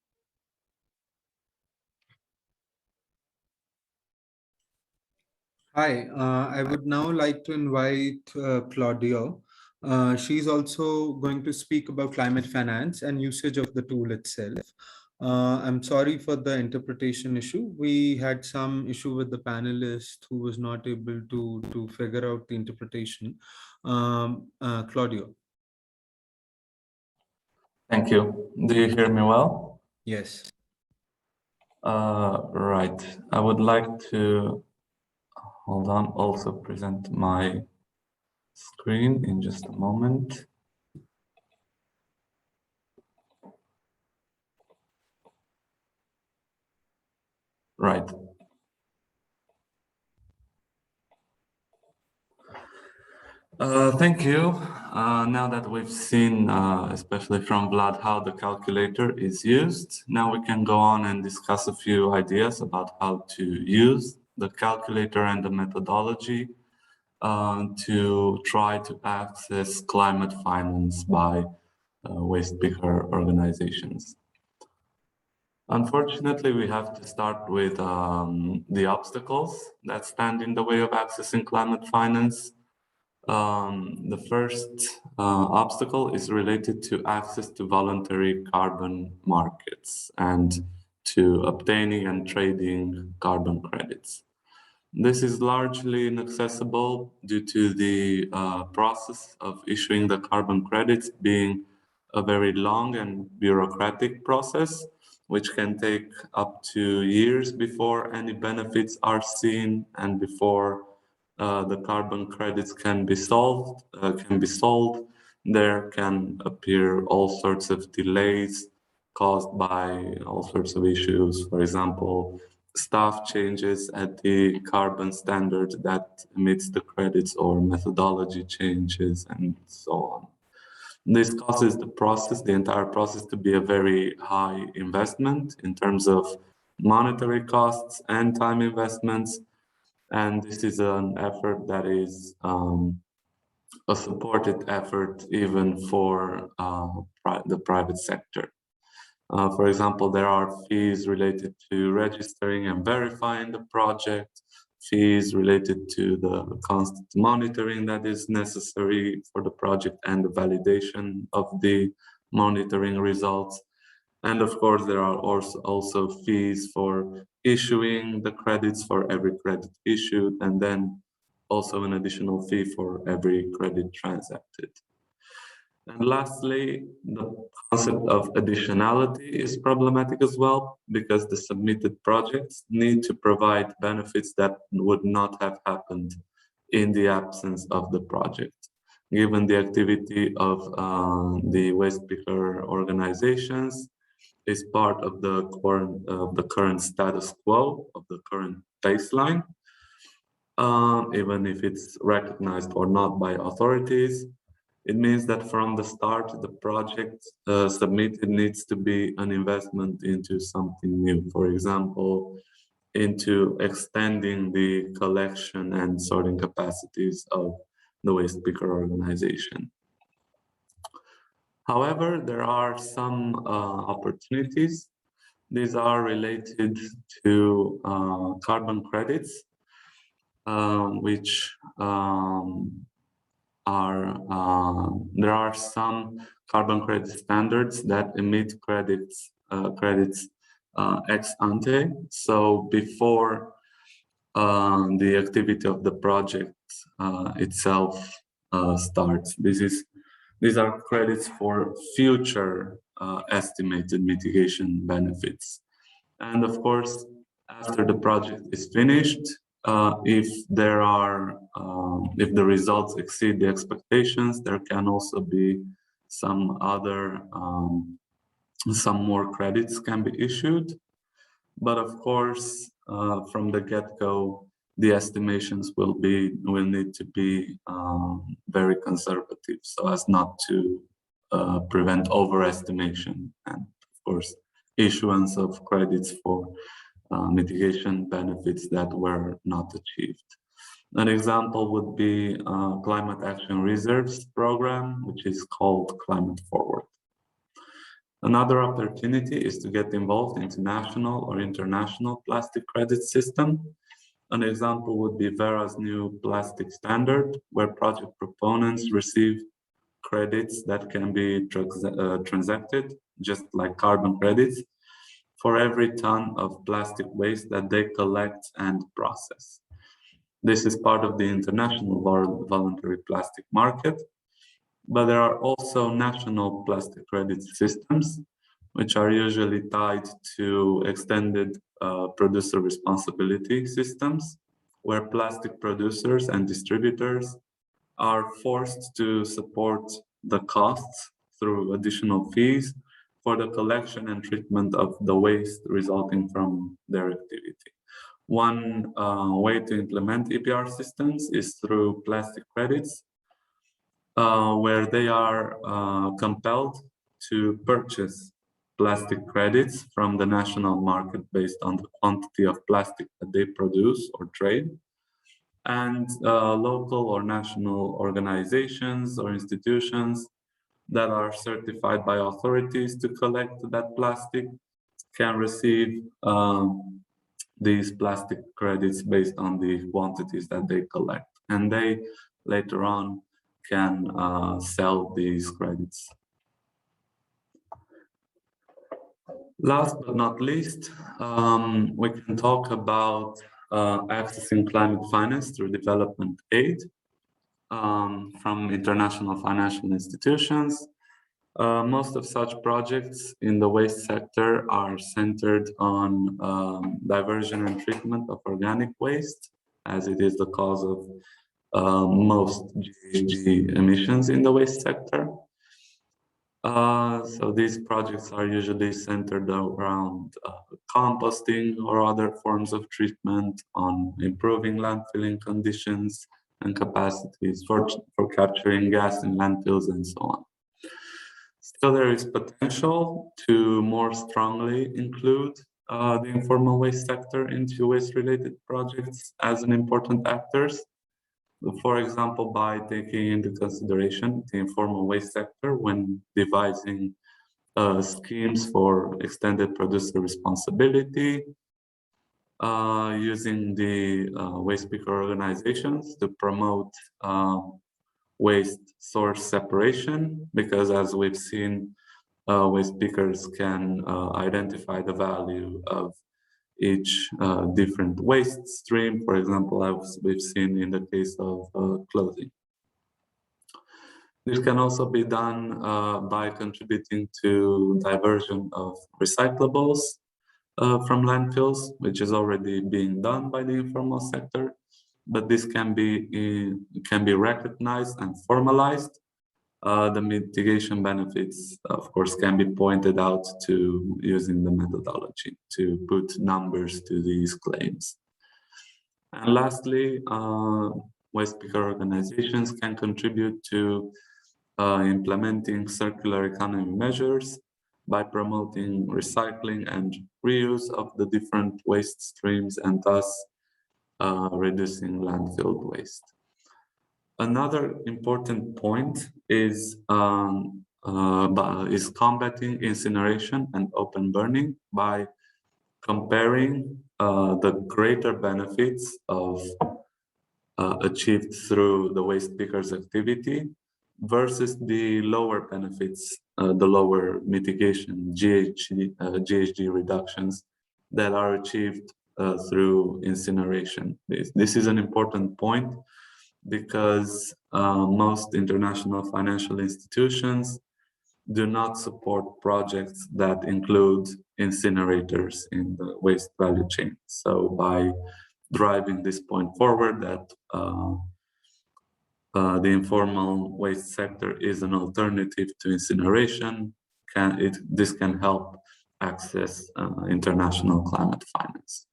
Hi, I would now like to invite Claudia. She's also going to speak about climate finance and usage of the tool itself. I'm sorry for the interpretation issue. We had some issue with the panelist who was not able to figure out the interpretation. Claudia. Thank you. Do you hear me well? Yes. Right. I would like to, hold on, also present my screen in just a moment. Right. Thank you. now that we've seen, especially from Vlad, how the calculator is used, now we can go on and discuss a few ideas about how to use the calculator and the methodology to try to access climate finance by waste picker organizations. Unfortunately, we have to start with the obstacles that stand in the way of accessing climate finance. The first obstacle is related to access to voluntary carbon markets and to obtaining and trading carbon credits. This is largely inaccessible due to the process of issuing the carbon credits being a very long and bureaucratic process, which can take up to years before any benefits are seen and before the carbon credits can be sold. There can appear all sorts of delays caused by all sorts of issues. For example, staff changes at the carbon standard that emits the credits or methodology changes and so on. This causes the entire process to be a very high investment in terms of monetary costs and time investments. And this is an effort that is a supported effort even for the private sector. For example, there are fees related to registering and verifying the project, fees related to the constant monitoring that is necessary for the project and the validation of the monitoring results. And of course, there are also fees for issuing the credits for every credit issued, and then also an additional fee for every credit transacted. And lastly, the concept of additionality is problematic as well, because the submitted projects need to provide benefits that would not have happened in the absence of the project. Given the activity of the waste picker organizations is part of the current status quo, of the current baseline, even if it's recognized or not by authorities. It means that from the start, the project submitted needs to be an investment into something new. For example, into extending the collection and sorting capacities of the waste picker organization. However, there are some opportunities. These are related to carbon credits, which there are some carbon credit standards that emit credits ex ante. So before the activity of the project itself starts. These are credits for future estimated mitigation benefits. And of course, after the project is finished, if the results exceed the expectations, there can also be some more credits can be issued. But of course, from the get-go, the estimations will need to be very conservative, so as not to prevent overestimation and, of course, issuance of credits for mitigation benefits that were not achieved. An example would be Climate Action Reserves program, which is called Climate Forward. Another opportunity is to get involved in national or international plastic credit system. An example would be Vera's new plastic standard, where project proponents receive credits that can be transacted, just like carbon credits, for every ton of plastic waste that they collect and process. This is part of the international voluntary plastic market, but there are also national plastic credit systems, which are usually tied to extended producer responsibility systems, where plastic producers and distributors are forced to support the costs through additional fees for the collection and treatment of the waste resulting from their activity. One way to implement EPR systems is through plastic credits, where they are compelled to purchase plastic credits from the national market based on the quantity of plastic that they produce or trade. And local or national organizations or institutions that are certified by authorities to collect that plastic can receive these plastic credits based on the quantities that they collect. And they later on can sell these credits. Last but not least, we can talk about accessing climate finance through development aid from international financial institutions. Most of such projects in the waste sector are centered on diversion and treatment of organic waste, as it is the cause of most GHG emissions in the waste sector. So these projects are usually centered around composting or other forms of treatment, on improving landfilling conditions and capacities for capturing gas in landfills and so on. Still, there is potential to more strongly include the informal waste sector into waste-related projects as an important actors. For example, by taking into consideration the informal waste sector when devising schemes for extended producer responsibility, using the waste picker organizations to promote waste source separation, because as we've seen, waste pickers can identify the value of each different waste stream, for example, as we've seen in the case of clothing. This can also be done by contributing to diversion of recyclables from landfills, which is already being done by the informal sector, but this can be recognized and formalized. The mitigation benefits, of course, can be pointed out to using the methodology to put numbers to these claims. And lastly, waste picker organizations can contribute to implementing circular economy measures by promoting recycling and reuse of the different waste streams and thus reducing landfill waste. Another important point is combating incineration and open burning by comparing the greater benefits of achieved through the waste pickers activity versus the lower benefits, the lower mitigation GHG reductions that are achieved through incineration. This is an important point because most international financial institutions do not support projects that include incinerators in the waste value chain. So by driving this point forward that the informal waste sector is an alternative to incineration, this can help access international climate finance.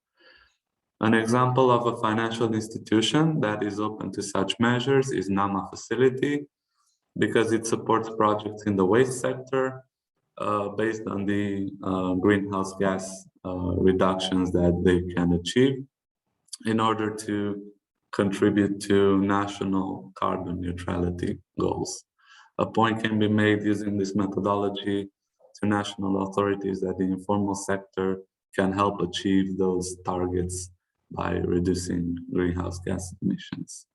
An example of a financial institution that is open to such measures is NAMA facility, because it supports projects in the waste sector based on the greenhouse gas reductions that they can achieve in order to contribute to national carbon neutrality goals. A point can be made using this methodology to national authorities that the informal sector can help achieve those targets by reducing greenhouse gas emissions.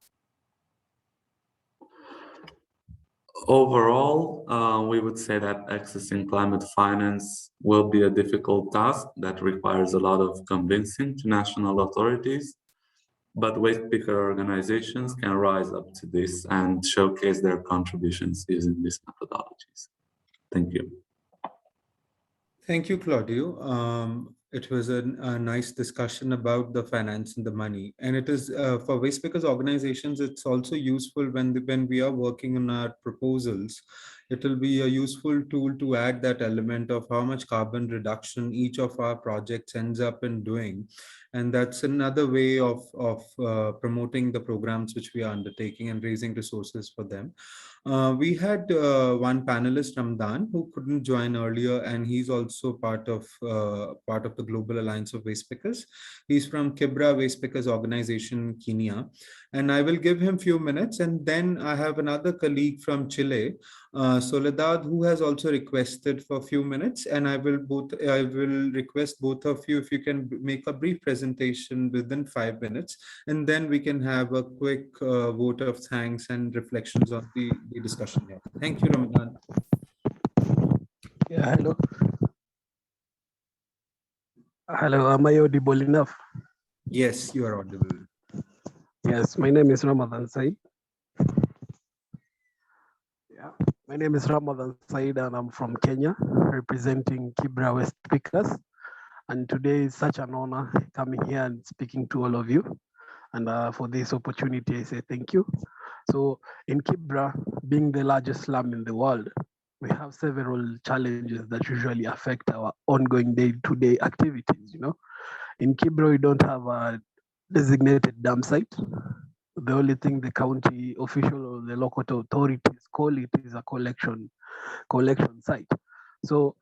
Overall, we would say that accessing climate finance will be a difficult task that requires a lot of convincing to national authorities, but waste picker organizations can rise up to this and showcase their contributions using these methodologies. Thank you. Thank you, Claudio. It was a nice discussion about the finance and the money. And it is for waste pickers organizations, it's also useful when we are working on our proposals. It will be a useful tool to add that element of how much carbon reduction each of our projects ends up in doing. And that's another way of promoting the programs which we are undertaking and raising resources for them. We had one panelist, Ramadan, who couldn't join earlier, and he's also part of the Global Alliance of Waste Pickers. He's from Kibra Waste Pickers Organization, Kenya, and I will give him few minutes. And then I have another colleague from Chile, Soledad, who has also requested for a few minutes, and I will request both of you if you can make a brief presentation within 5 minutes, and then we can have a quick vote of thanks and reflections on the discussion here. Thank you, Ramadan. Yeah, hello. Hello, am I audible enough? Yes, you are audible. Yes, my name is Ramadhan Said. Yeah, my name is Ramadhan Said and I'm from Kenya, representing Kibra West Pickers. And today is such an honor coming here and speaking to all of you. And for this opportunity, I say thank you. So in Kibra, being the largest slum in the world, we have several challenges that usually affect our ongoing day-to-day activities. You know, in Kibra, we don't have a designated dump site. The only thing the county official or the local authorities call it is a collection site. So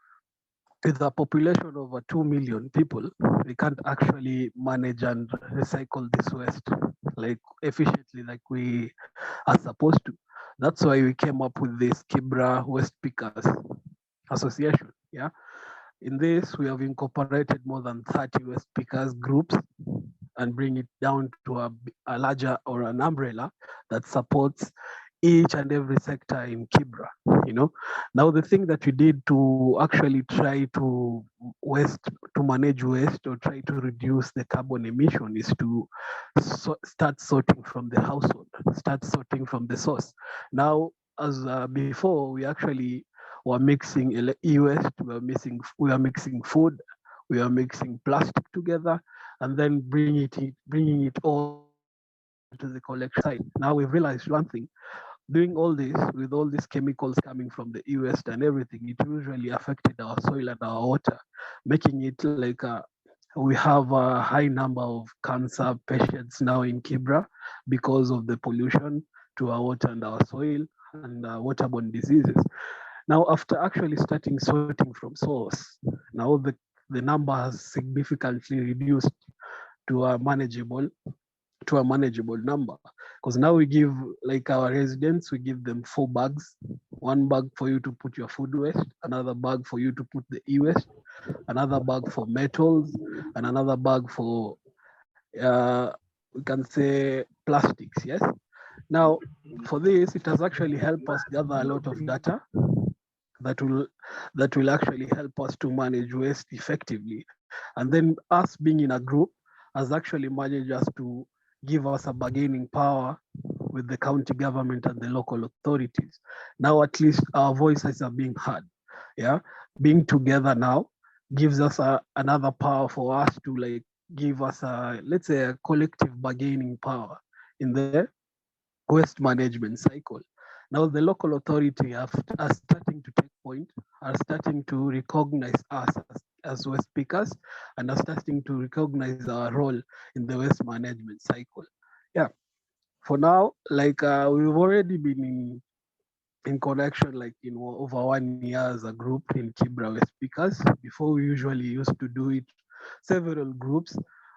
with a population of over 2 million people, we can't actually manage and recycle this waste like efficiently like we are supposed to. That's why we came up with this Kibra Waste Pickers Association. Yeah. In this, we have incorporated more than 30 waste pickers groups and bring it down to a larger or an umbrella that supports each and every sector in Kibra. You know, now the thing that we did to actually try to manage waste or try to reduce the carbon emission is to start sorting from the household, start sorting from the source. Now, as before, we actually were mixing e-waste, we are mixing food, we are mixing plastic together, and then bringing it all to the collection site. Now we've realized one thing. Doing all this with all these chemicals coming from the e-waste and everything, it usually affected our soil and our water, making it like we have a high number of cancer patients now in Kibra because of the pollution to our water and our soil and waterborne diseases. Now, after actually starting sorting from source, now the number has significantly reduced to a manageable number, because now we give, like, our residents, we give them 4 bags, 1 bag for you to put your food waste, another bag for you to put the e-waste, another bag for metals, and another bag for we can say plastics. Yes. Now for this, it has actually helped us gather a lot of data that will actually help us to manage waste effectively. And then us being in a group has actually managed us to give us a bargaining power with the county government and the local authorities. Now at least our voices are being heard. Yeah, being together now gives us another power for us to, like, give us let's say a collective bargaining power in the waste management cycle. Now the local authority are starting to take point, are starting to recognize us as waste pickers, and are starting to recognize our role in the waste management cycle. Yeah, for now, like we've already been in connection, like, you know, over 1 year as a group in Kibra Waste Pickers. Before, we usually used to do it several groups,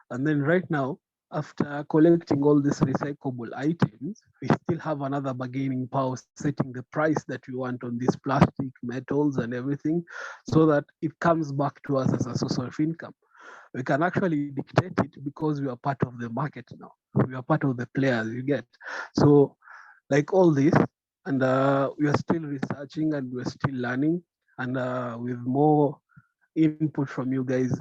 and then right now, after collecting all these recyclable items, we still have another bargaining power, setting the price that we want on these plastic, metals, and everything, so that it comes back to us as a source of income. We can actually dictate it because we are part of the market now. We are part of the players, you get. So, like, all this, and we are still researching and we're still learning, and with more input from you guys,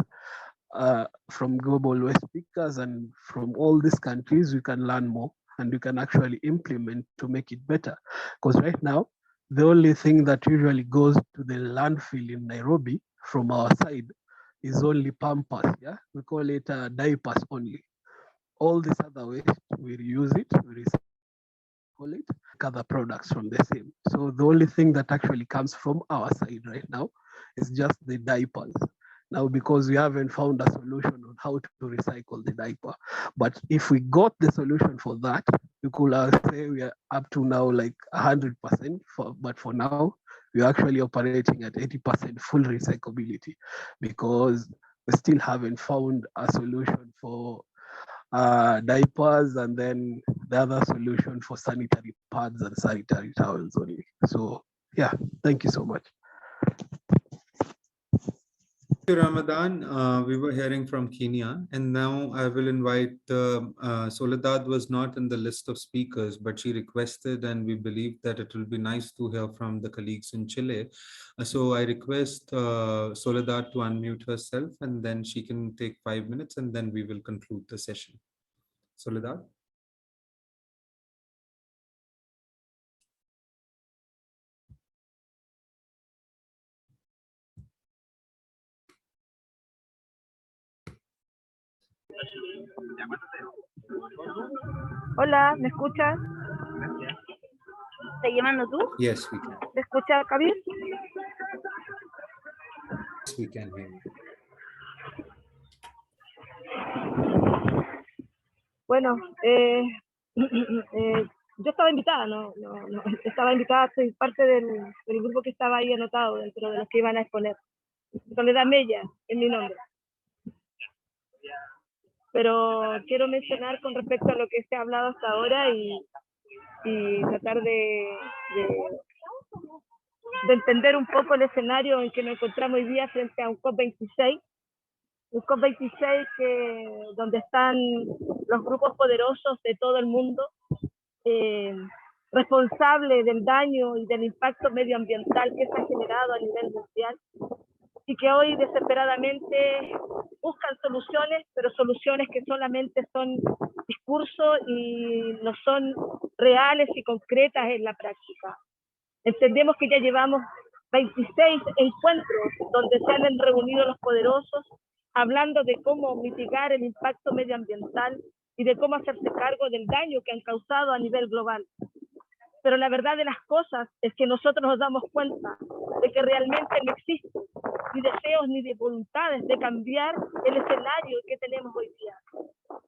from global waste pickers and from all these countries, we can learn more and we can actually implement to make it better. Because right now, the only thing that usually goes to the landfill in Nairobi from our side is only pampers. Yeah, we call it diapers only. All this other waste, we reuse it, we recycle it, other products from the same. So the only thing that actually comes from our side right now is just the diapers. now because we haven't found a solution on how to recycle the diaper. But if we got the solution for that, we could say we are up to now like 100%, but for now, we're actually operating at 80% full recyclability because we still haven't found a solution for diapers, and then the other solution for sanitary pads and sanitary towels only. So yeah, thank you so much. Thank you, Ramadan. We were hearing from Kenya, and now I will invite Soledad was not in the list of speakers, but she requested, and we believe that it will be nice to hear from the colleagues in Chile. So I request Soledad to unmute herself, and then she can take 5 minutes, and then we will conclude the session. Soledad? Hola, ¿me escuchas? ¿Estás llamando tú? Yes, we can. ¿Me escuchas, Kabir? Yes, we can hear you. Bueno, yo estaba invitada, estaba invitada, soy parte del grupo que estaba ahí anotado dentro de los que iban a exponer. Soledad Mella es mi nombre. Pero quiero mencionar con respecto a lo que se ha hablado hasta ahora y tratar de entender un poco el escenario en que nos encontramos hoy día frente a un COP26. Un COP26 donde están los grupos poderosos de todo el mundo, responsables del daño y del impacto medioambiental que se ha generado a nivel mundial, y que hoy desesperadamente buscan soluciones, pero soluciones que solamente son discursos y no son reales y concretas en la práctica. Entendemos que ya llevamos 26 encuentros donde se han reunido los poderosos hablando de cómo mitigar el impacto medioambiental y de cómo hacerse cargo del daño que han causado a nivel global. Pero la verdad de las cosas es que nosotros nos damos cuenta de que realmente no existen ni deseos ni de voluntades de cambiar el escenario que tenemos hoy día.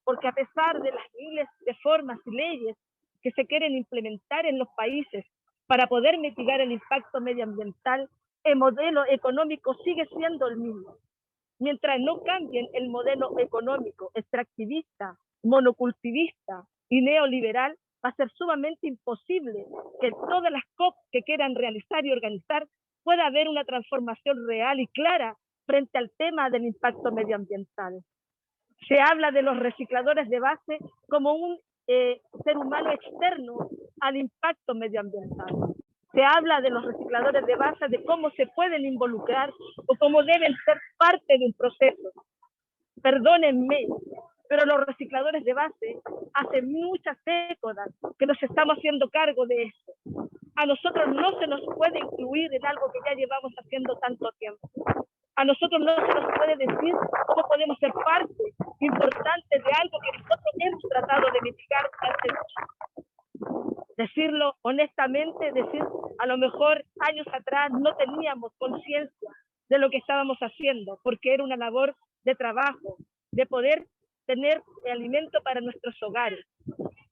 Porque a pesar de las miles de formas y leyes que se quieren implementar en los países para poder mitigar el impacto medioambiental, el modelo económico sigue siendo el mismo. Mientras no cambien el modelo económico extractivista, monocultivista y neoliberal, va a ser sumamente imposible que todas las COP que quieran realizar y organizar pueda haber una transformación real y clara frente al tema del impacto medioambiental. Se habla de los recicladores de base como un ser humano externo al impacto medioambiental. Se habla de los recicladores de base, de cómo se pueden involucrar o cómo deben ser parte de un proceso. Perdónenme, pero los recicladores de base hace muchas décadas que nos estamos haciendo cargo de esto. A nosotros no se nos puede incluir en algo que ya llevamos haciendo tanto tiempo. A nosotros no se nos puede decir cómo podemos ser parte importante de algo que nosotros hemos tratado de mitigar hace mucho. Decirlo honestamente, decir a lo mejor años atrás no teníamos conciencia de lo que estábamos haciendo, porque era una labor de trabajo, de poder tener alimento para nuestros hogares.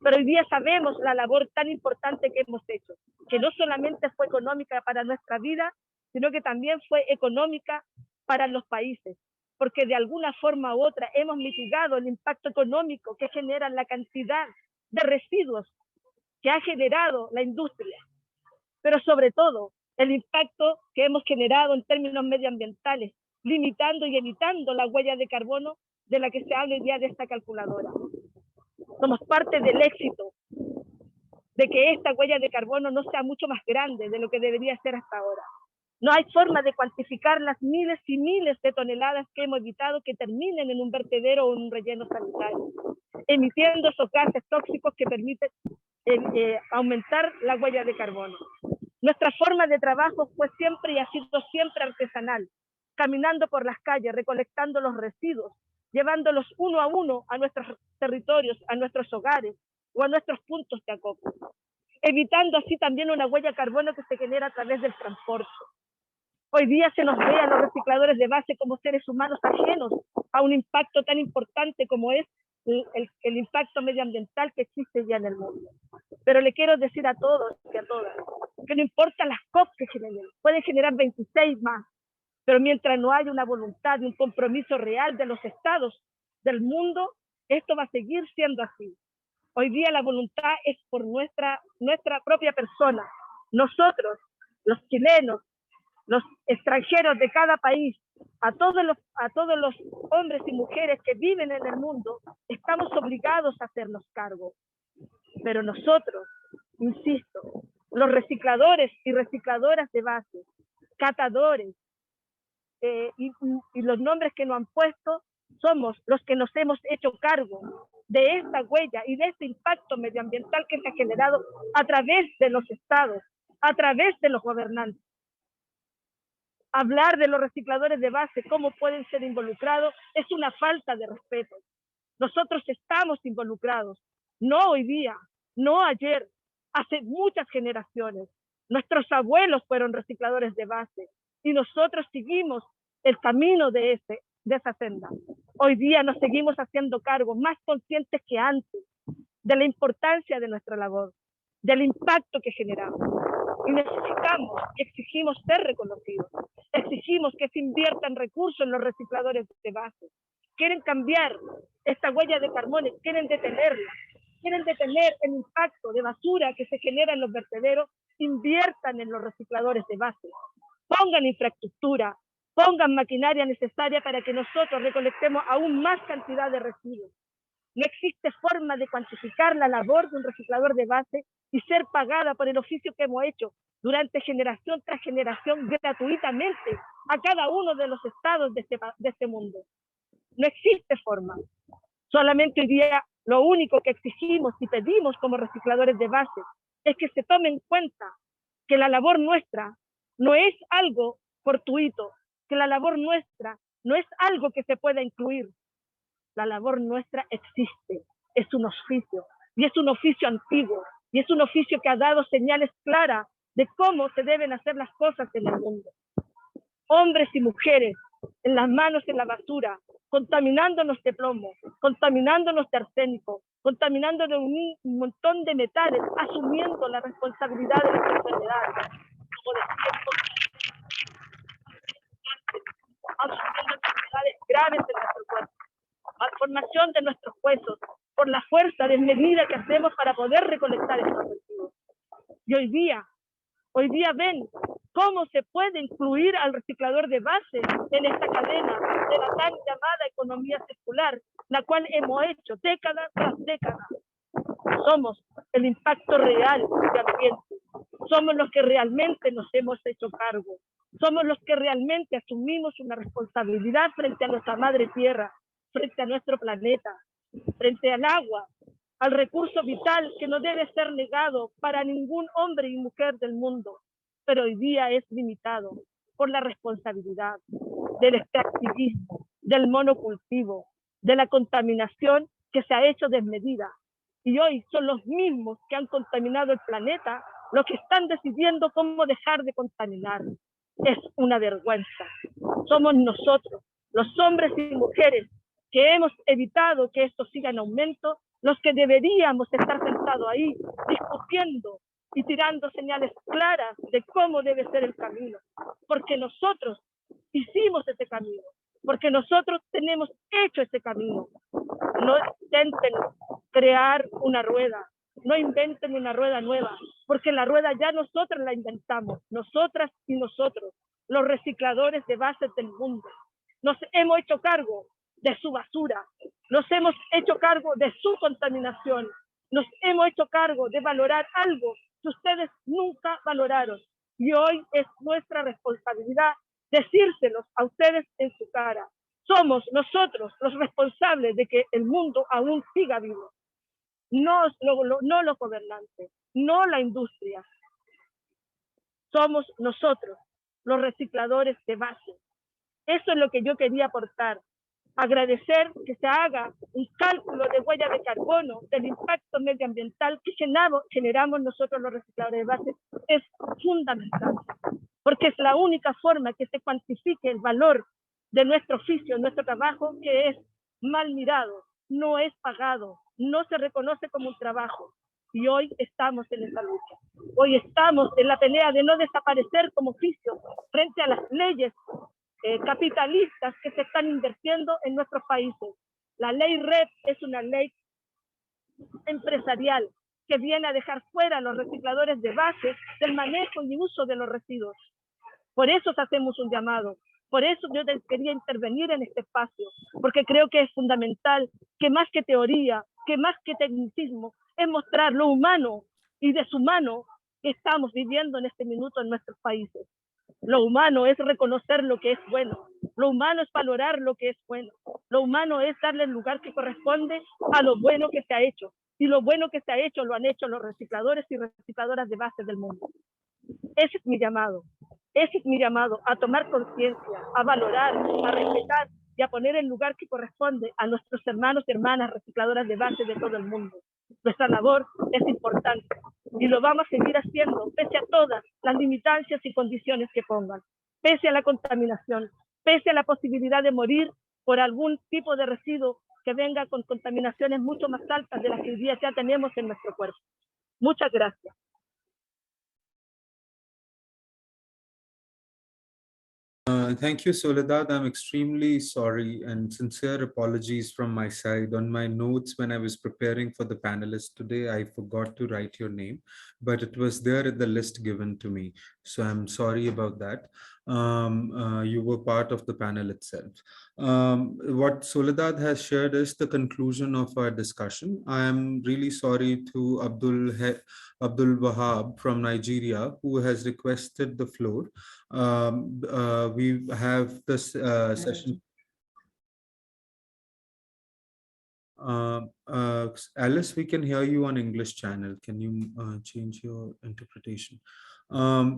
Pero hoy día sabemos la labor tan importante que hemos hecho, que no solamente fue económica para nuestra vida, sino que también fue económica para los países, porque de alguna forma u otra hemos mitigado el impacto económico que genera la cantidad de residuos que ha generado la industria, pero sobre todo el impacto que hemos generado en términos medioambientales, limitando y evitando la huella de carbono de la que se habla hoy día de esta calculadora. Somos parte del éxito de que esta huella de carbono no sea mucho más grande de lo que debería ser hasta ahora. No hay forma de cuantificar las miles y miles de toneladas que hemos evitado que terminen en un vertedero o en un relleno sanitario, emitiendo esos gases tóxicos que permiten aumentar la huella de carbono. Nuestra forma de trabajo fue siempre y ha sido siempre artesanal, caminando por las calles, recolectando los residuos, llevándolos uno a uno a nuestros territorios, a nuestros hogares o a nuestros puntos de acopio, evitando así también una huella de carbono que se genera a través del transporte. Hoy día se nos ve a los recicladores de base como seres humanos ajenos a un impacto tan importante como es el impacto medioambiental que existe ya en el mundo. Pero le quiero decir a todos y a todas que no importa las COP que generen, pueden generar 26 más, pero mientras no haya una voluntad y un compromiso real de los estados del mundo, esto va a seguir siendo así. Hoy día la voluntad es por nuestra propia persona. Nosotros, los chilenos, los extranjeros de cada país, a todos los hombres y mujeres que viven en el mundo, estamos obligados a hacernos cargo. Pero nosotros, insisto, los recicladores y recicladoras de base, catadores, y los nombres que nos han puesto, somos los que nos hemos hecho cargo de esta huella y de este impacto medioambiental que se ha generado a través de los estados, a través de los gobernantes. Hablar de los recicladores de base, cómo pueden ser involucrados, es una falta de respeto. Nosotros estamos involucrados, no hoy día, no ayer, hace muchas generaciones. Nuestros abuelos fueron recicladores de base y nosotros seguimos el camino de esa senda. Hoy día nos seguimos haciendo cargo, más conscientes que antes, de la importancia de nuestra labor, del impacto que generamos. Y necesitamos y exigimos ser reconocidos. Exigimos que se inviertan recursos en los recicladores de base. Quieren cambiar esta huella de carbono, quieren detenerla. Quieren detener el impacto de basura que se genera en los vertederos, inviertan en los recicladores de base. Pongan infraestructura, pongan maquinaria necesaria para que nosotros recolectemos aún más cantidad de residuos. No existe forma de cuantificar la labor de un reciclador de base y ser pagada por el oficio que hemos hecho durante generación tras generación gratuitamente a cada uno de los estados de este mundo. No existe forma. Solamente hoy día lo único que exigimos y pedimos como recicladores de base es que se tome en cuenta que la labor nuestra no es algo fortuito, que la labor nuestra no es algo que se pueda incluir. La labor nuestra existe, es un oficio, y es un oficio antiguo, y es un oficio que ha dado señales claras de cómo se deben hacer las cosas en el mundo. Hombres y mujeres, en las manos en la basura, contaminándonos de plomo, contaminándonos de arsénico, contaminándonos de un montón de metales, asumiendo la responsabilidad de las enfermedades, asumiendo enfermedades graves en nuestro cuerpo, malformación de nuestros huesos, por la fuerza desmedida que hacemos para poder recolectar estos residuos. Y hoy día ven cómo se puede incluir al reciclador de base en esta cadena de la tan llamada economía circular, la cual hemos hecho década tras década. Somos el impacto real del ambiente, somos los que realmente nos hemos hecho cargo, somos los que realmente asumimos una responsabilidad frente a nuestra madre tierra, frente a nuestro planeta, frente al agua, al recurso vital que no debe ser negado para ningún hombre y mujer del mundo, pero hoy día es limitado por la responsabilidad del extractivismo, del monocultivo, de la contaminación que se ha hecho desmedida. Y hoy son los mismos que han contaminado el planeta los que están decidiendo cómo dejar de contaminar. Es una vergüenza. Somos nosotros, los hombres y mujeres, que hemos evitado que esto siga en aumento, los que deberíamos estar sentados ahí discutiendo y tirando señales claras de cómo debe ser el camino, porque nosotros hicimos ese camino, porque nosotros tenemos hecho ese camino. No intenten crear una rueda, no inventen una rueda nueva, porque la rueda ya nosotros la inventamos, nosotras y nosotros, los recicladores de base del mundo. Nos hemos hecho cargo de su basura, nos hemos hecho cargo de su contaminación, nos hemos hecho cargo de valorar algo que ustedes nunca valoraron. Y hoy es nuestra responsabilidad decírselos a ustedes en su cara. Somos nosotros los responsables de que el mundo aún siga vivo. No los gobernantes, no la industria. Somos nosotros los recicladores de base. Eso es lo que yo quería aportar. Agradecer que se haga un cálculo de huella de carbono del impacto medioambiental que generamos nosotros los recicladores de base es fundamental. porque es la única forma que se cuantifique el valor de nuestro oficio, nuestro trabajo, que es mal mirado, no es pagado, no se reconoce como un trabajo. Y hoy estamos en esa lucha. Hoy estamos en la pelea de no desaparecer como oficio frente a las leyes capitalistas que se están invirtiendo en nuestros países. La ley RED es una ley empresarial que viene a dejar fuera a los recicladores de base del manejo y uso de los residuos. Por eso hacemos un llamado. Por eso yo quería intervenir en este espacio, porque creo que es fundamental que más que teoría, que más que tecnicismo, es mostrar lo humano y deshumano que estamos viviendo en este minuto en nuestros países. Lo humano es reconocer lo que es bueno. Lo humano es valorar lo que es bueno. Lo humano es darle el lugar que corresponde a lo bueno que se ha hecho. Y lo bueno que se ha hecho lo han hecho los recicladores y recicladoras de base del mundo. Ese es mi llamado. Ese es mi llamado, a tomar conciencia, a valorar, a respetar y a poner el lugar que corresponde a nuestros hermanos y hermanas recicladoras de base de todo el mundo. Nuestra labor es importante y lo vamos a seguir haciendo pese a todas las limitancias y condiciones que pongan, pese a la contaminación, pese a la posibilidad de morir por algún tipo de residuo que venga con contaminaciones mucho más altas de las que hoy día ya tenemos en nuestro cuerpo. Muchas gracias. Thank you, Soledad. I'm extremely sorry and sincere apologies from my side. On my notes, when I was preparing for the panelists today, I forgot to write your name, but it was there in the list given to me. So I'm sorry about that. You were part of the panel itself. What Soledad has shared is the conclusion of our discussion. I am really sorry to Abdul Wahab from Nigeria, who has requested the floor. We have this session. Alice, we can hear you on English channel. Can you change your interpretation?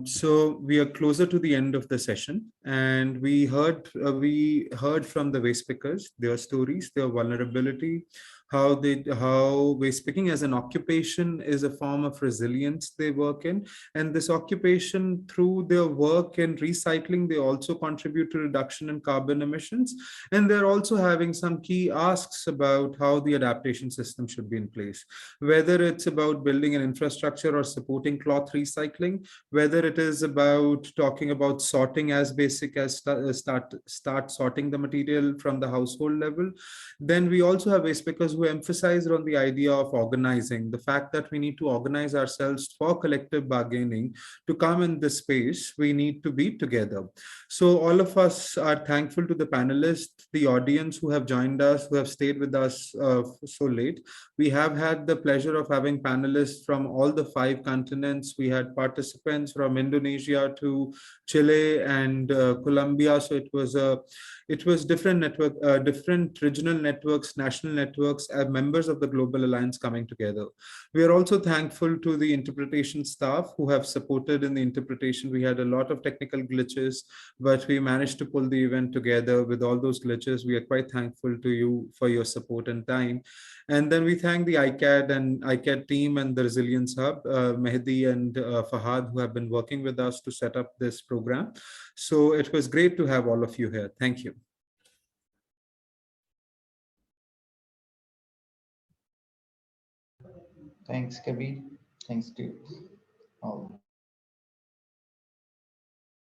So we are closer to the end of the session, and we heard from the waste pickers, their stories, their vulnerability, how waste picking as an occupation is a form of resilience they work in, and this occupation, through their work in recycling, they also contribute to reduction in carbon emissions, and they're also having some key asks about how the adaptation system should be in place, whether it's about building an infrastructure or supporting cloth recycling, whether it is about talking about sorting as basic as start sorting the material from the household level. Then we also have waste pickers who emphasized on the idea of organizing, the fact that we need to organize ourselves for collective bargaining. To come in this space, we need to be together. So all of us are thankful to the panelists, the audience who have joined us, who have stayed with us so late. We have had the pleasure of having panelists from all the 5 continents. We had participants from Indonesia to Chile and Colombia. So it was different network, different regional networks, national networks, members of the Global Alliance coming together. We are also thankful to the interpretation staff who have supported in the interpretation. We had a lot of technical glitches, but we managed to pull the event together with all those glitches. We are quite thankful to you for your support and time. And then we thank the ICAD team and the Resilience Hub, Mehdi and Fahad, who have been working with us to set up this program. So it was great to have all of you here. Thank you. Thanks, Kabir. Thanks to all.